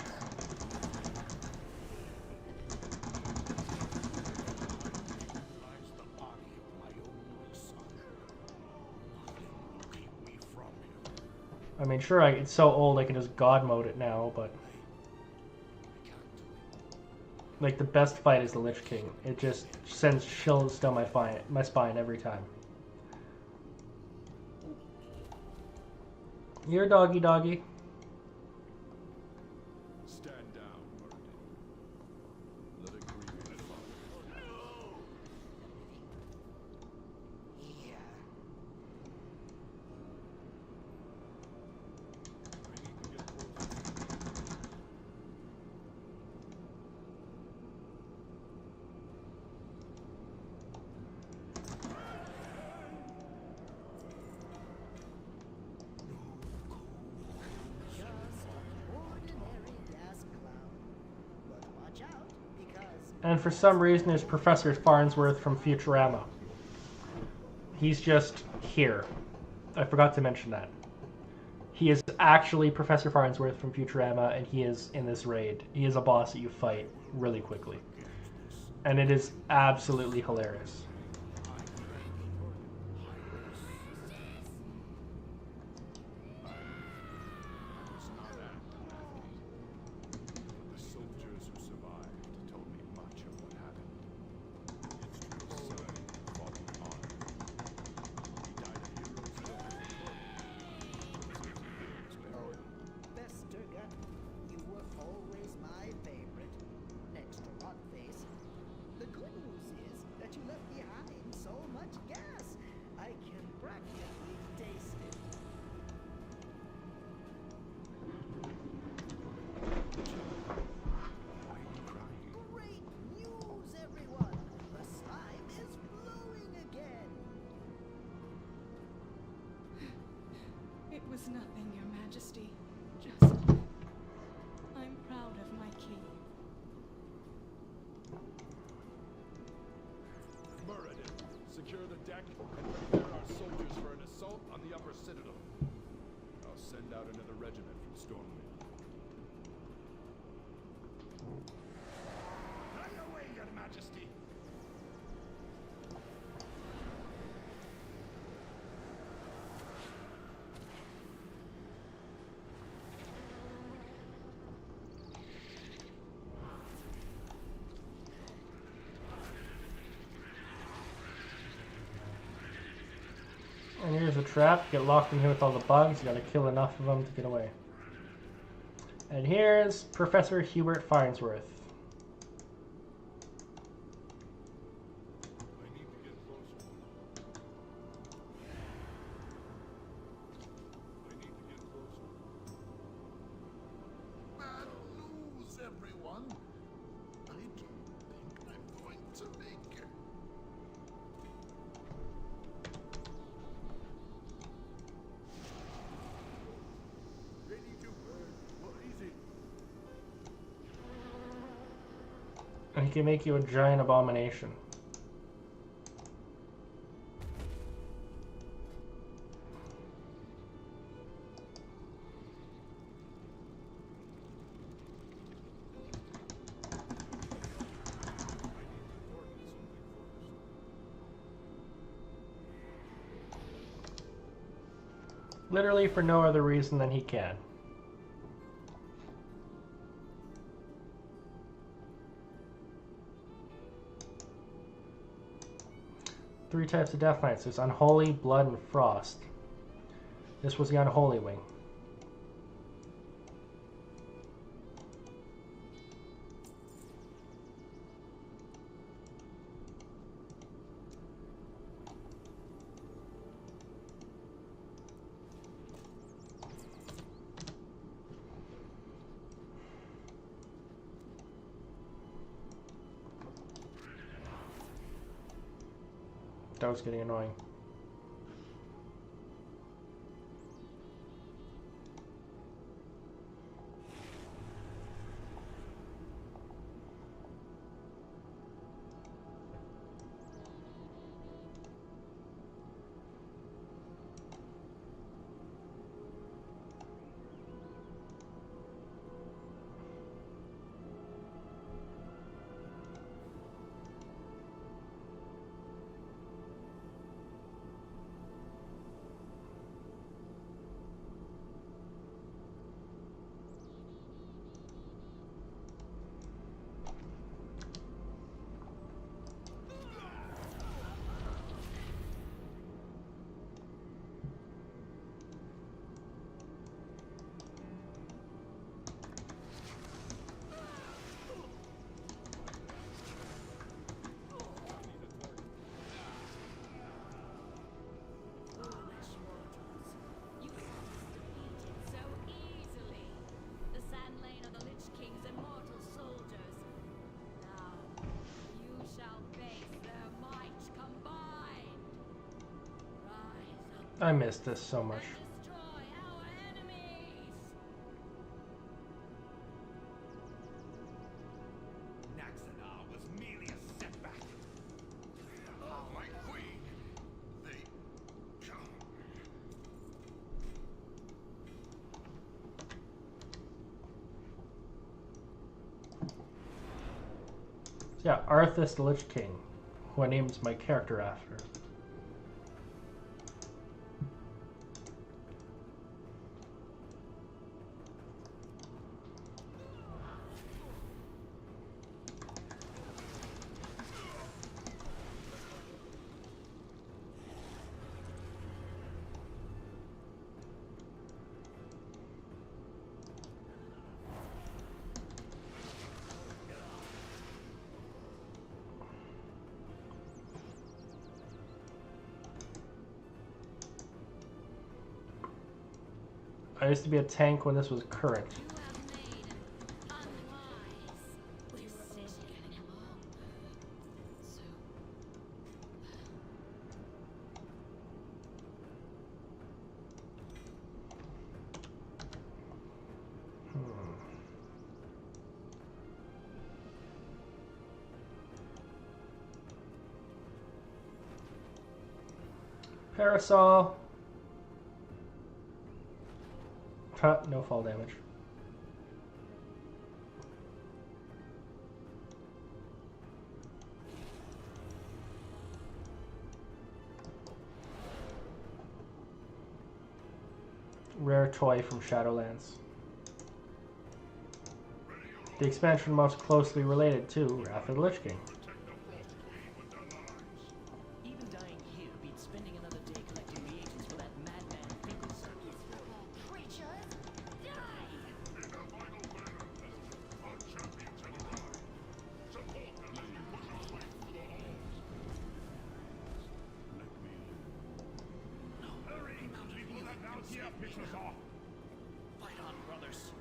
A: I mean, sure, it's so old I can just God mode it now, but... Like, the best fight is the Lich King. It just sends chills down my spine every time. You're doggy doggy.
B: Stand down, Murdy. Let it grieve.
C: Yeah.
B: I need to get closer.
D: Just an ordinary gas cloud. But watch out, because
A: And for some reason, there's Professor Farnsworth from Futurama. He's just here. I forgot to mention that. He is actually Professor Farnsworth from Futurama, and he is in this raid. He is a boss that you fight really quickly. And it is absolutely hilarious.
B: It's not active. The soldiers who survived told me much of what happened. It's your son fought with honor. He died a hero's death.
D: Vestergut, you were always my favorite, next to Rotface. The good news is that you left behind so much gas, I can practically taste it.
B: Why are you crying?
D: Great news, everyone! The slime is blowing again!
E: It was nothing, Your Majesty. Just... I'm proud of my king.
B: Muradin, secure the deck and prepare our soldiers for an assault on the upper citadel. I'll send out another regiment from Stormwind. Fly away, Your Majesty!
A: And here's a trap. Get locked in here with all the bugs. You gotta kill enough of them to get away. And here's Professor Hubert Farnsworth.
B: I need to get closer. I need to get closer. Bad news, everyone. I don't think I'm going to make it. Ready to burn. What is it?
A: And he can make you a giant abomination. Literally for no other reason than he can. Three types of Death Knights. There's Unholy, Blood, and Frost. This was the Unholy Wing. dog's getting annoying.
F: Foolish mortals. You can't defeat it so easily. The sand lane of the Lich King's immortal soldiers. Now, you shall face their might combined. Rise up
A: I miss this so much.
F: and destroy our enemies.
B: Naxanar was merely a setback. My queen, they come.
A: Yeah, Arthas the Lich King, who I named my character after. I used to be a tank when this was current.
F: You have made an unwise decision.
A: Parasol. Huh, no fall damage. Rare toy from Shadowlands. The expansion most closely related to Wrath of the Lich King.
G: Even dying here beats spending another day collecting reagents for that madman Finkelson.
F: Creatures, die!
G: Fight on, brothers.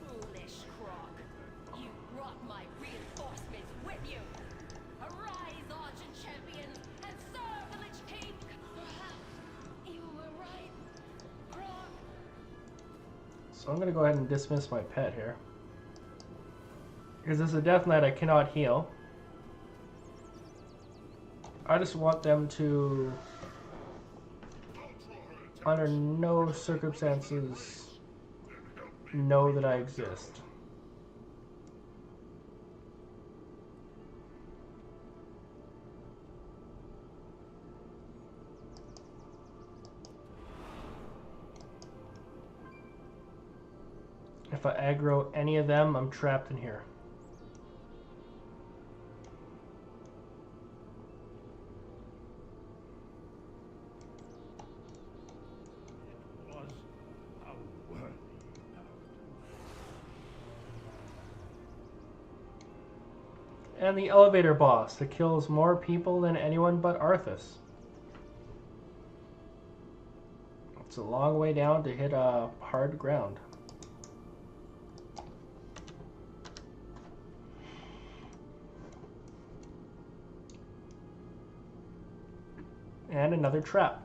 F: Foolish Krog. You brought my reinforcements with you. Arise, Argent champions, and serve the Lich King. You were right, Krog.
A: So I'm gonna go ahead and dismiss my pet here. Because this is a Death Knight I cannot heal. I just want them to, under no circumstances, know that I exist. If I aggro any of them, I'm trapped in here.
B: Was a worthy
A: And the elevator boss that kills more people than anyone but Arthas. It's a long way down to hit hard ground. And another trap.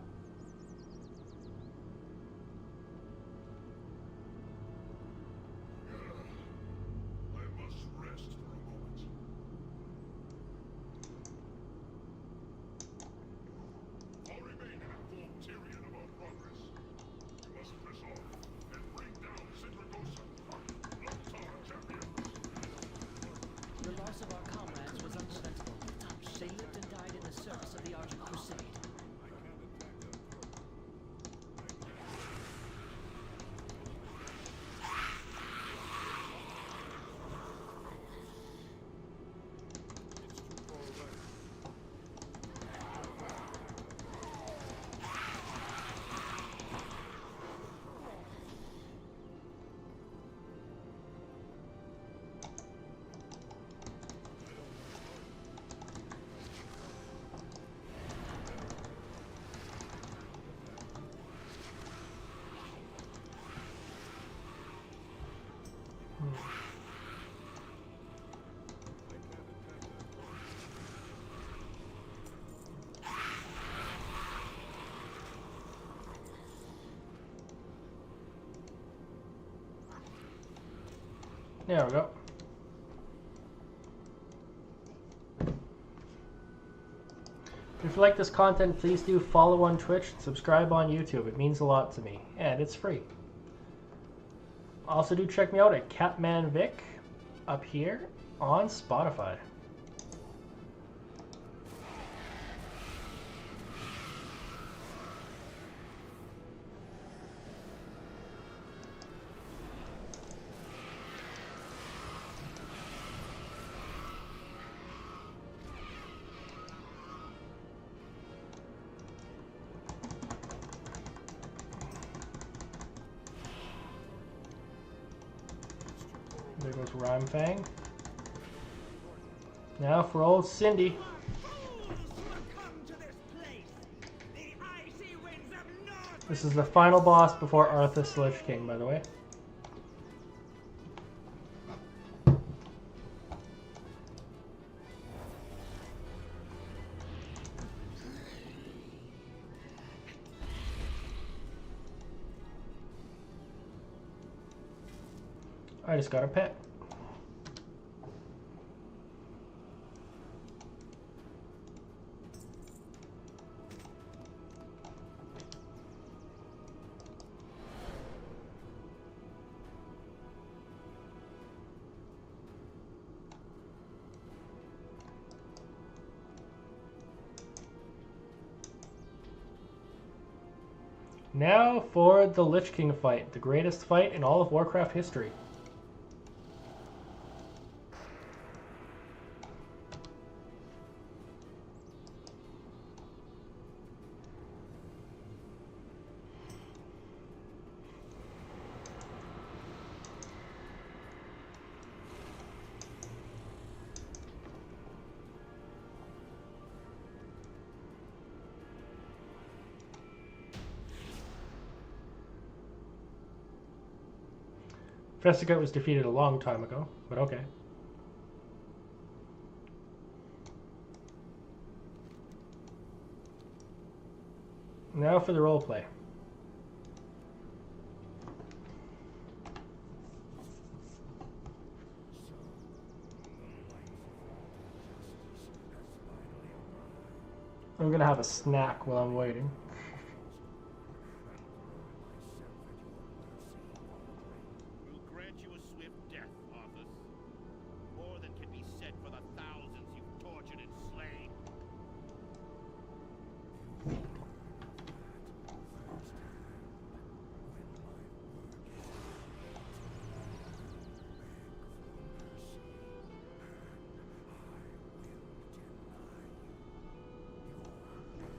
B: I must rest for a moment. I'll remain in a full Tyrion of our progress. We must press on and bring down Sindragosa. Locked champions.
G: The loss of our comrades was unpreventable. They lived and died in the service of the Argent Crusade.
A: There we go. If you like this content, please do follow on Twitch and subscribe on YouTube. It means a lot to me, and it's free. Also do check me out at CatmanVic up here on Spotify. There goes Rhymefang. Now for old Cindy. This is the final boss before Arthas the Lich King, by the way. I just got a pet. Now for the Lich King fight, the greatest fight in all of Warcraft history. Fessica was defeated a long time ago, but okay. Now for the roleplay. I'm gonna have a snack while I'm waiting.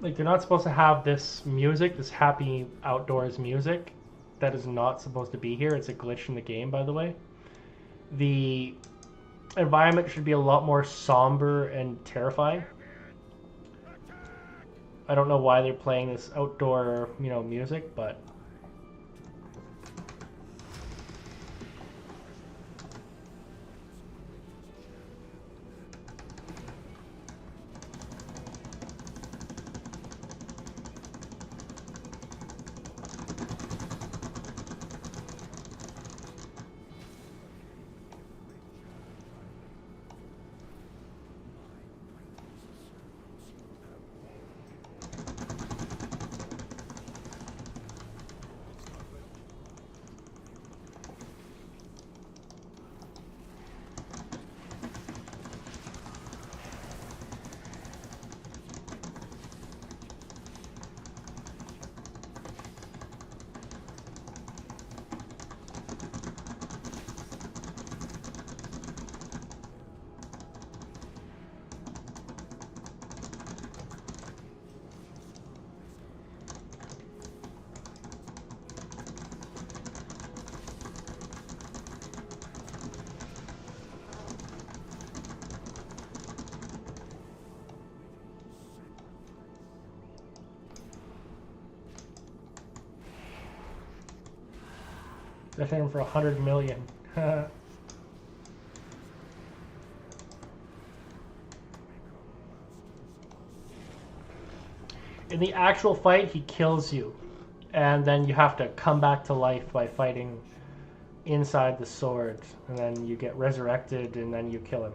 A: Like, they're not supposed to have this music, this happy outdoors music. That is not supposed to be here. It's a glitch in the game, by the way. The environment should be a lot more somber and terrifying. I don't know why they're playing this outdoor, music, but That thing for 100 million. In the actual fight, he kills you, and then you have to come back to life by fighting inside the sword, and then you get resurrected, and then you kill him.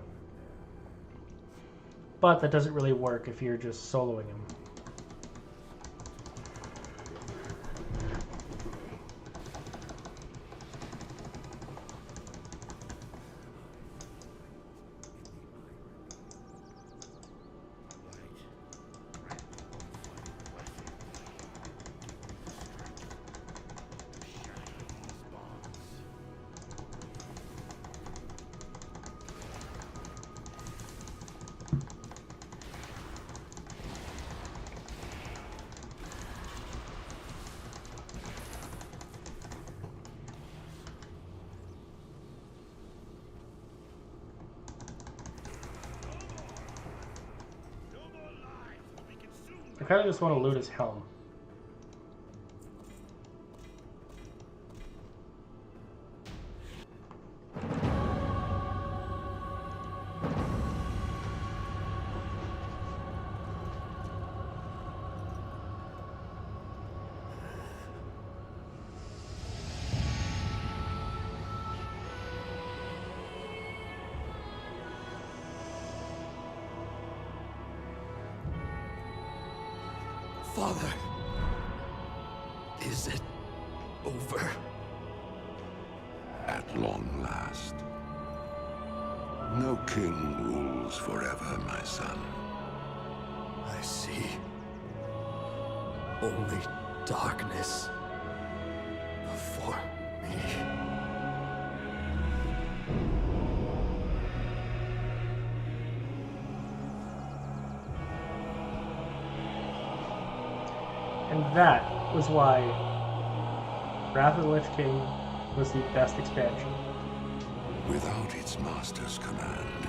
A: But that doesn't really work if you're just soloing him. I kind of just want to loot his helm.
B: Father, is it over?
H: At long last. No king rules forever, my son.
B: I see. Only darkness before me.
A: And that was why Wrath of the Lich King was the best expansion.
H: Without its master's command,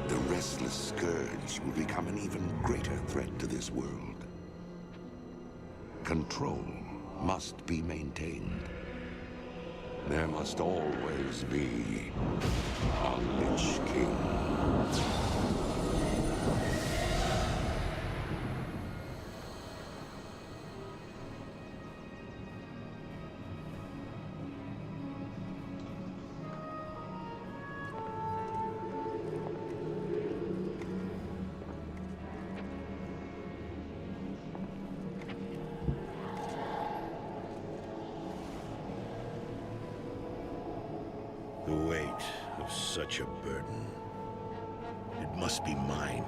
H: the restless scourge will become an even greater threat to this world. Control must be maintained. There must always be a Lich King.
I: The weight of such a burden. It must be mine,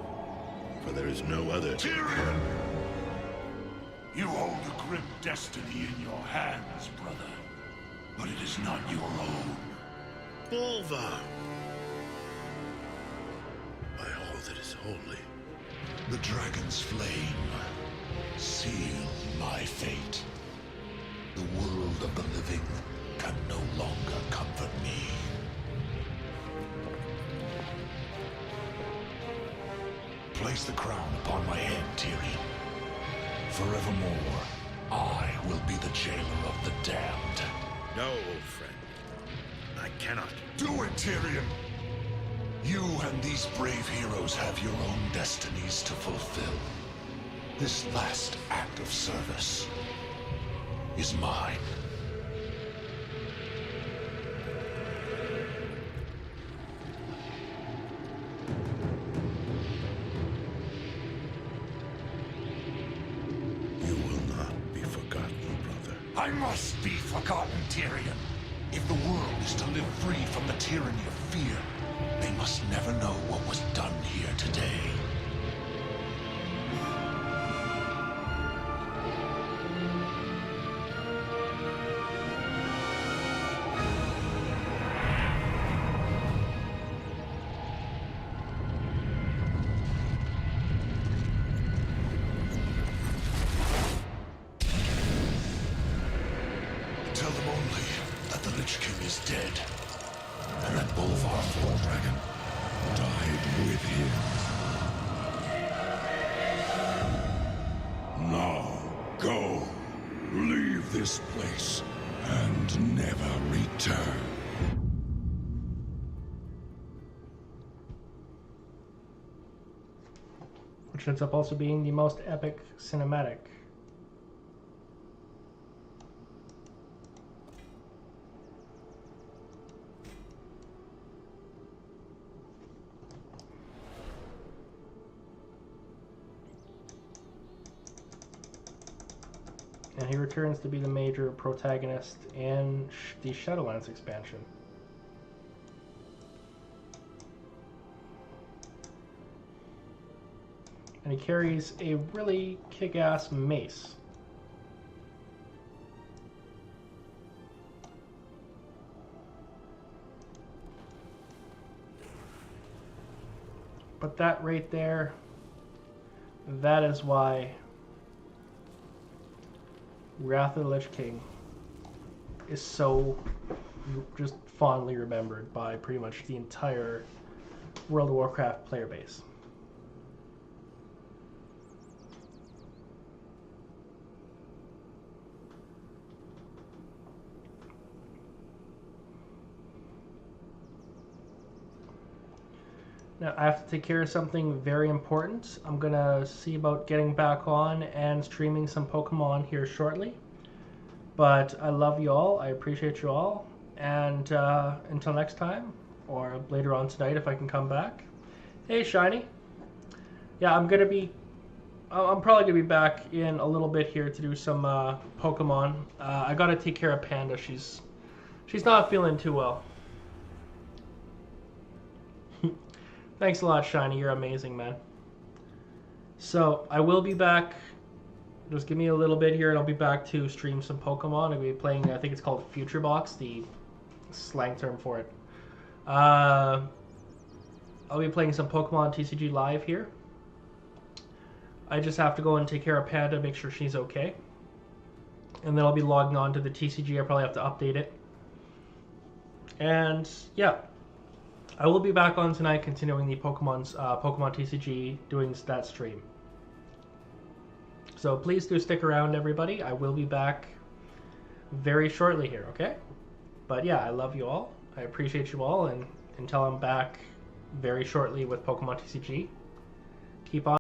I: for there is no other.
B: Tyrion! You hold a grim destiny in your hands, brother. But it is not your own.
I: Volva! By all that is holy.
B: The dragon's flame sealed my fate. The world of the living can no longer comfort me. Place the crown upon my head, Tyrion. Forevermore, I will be the jailer of the damned.
I: No, old friend. I cannot.
B: Do it, Tyrion! You and these brave heroes have your own destinies to fulfill. This last act of service is mine.
I: You will not be forgotten, brother.
B: I must be forgotten, Tyrion. If the world is to live free from the tyranny of fear, they must never know what was done here today. Tell them only that the Lich King is dead, and that Bolvar Dragon died with him. Now, go. Leave this place, and
H: and never return.
A: Which ends up also being the most epic cinematic. And he returns to be the major protagonist in the Shadowlands expansion. And he carries a really kick-ass mace. But that right there, that is why Wrath of the Lich King is so just fondly remembered by pretty much the entire World of Warcraft player base. Now, I have to take care of something very important. I'm going to see about getting back on and streaming some Pokemon here shortly. But I love you all. I appreciate you all. And until next time, or later on tonight if I can come back. Hey, Shiny. Yeah, I'm probably going to be back in a little bit here to do some Pokemon. I got to take care of Panda. She's not feeling too well. Thanks a lot, Shiny. You're amazing, man. So, I will be back. Just give me a little bit here, and I'll be back to stream some Pokemon. I'll be playing, I think it's called Future Box, the slang term for it. I'll be playing some Pokemon TCG Live here. I just have to go and take care of Panda, make sure she's okay. And then I'll be logging on to the TCG. I probably have to update it. And, yeah. I will be back on tonight continuing the Pokemon TCG, doing that stream. So please do stick around, everybody. I will be back very shortly here, okay? But yeah, I love you all. I appreciate you all, and until I'm back very shortly with Pokemon TCG, keep on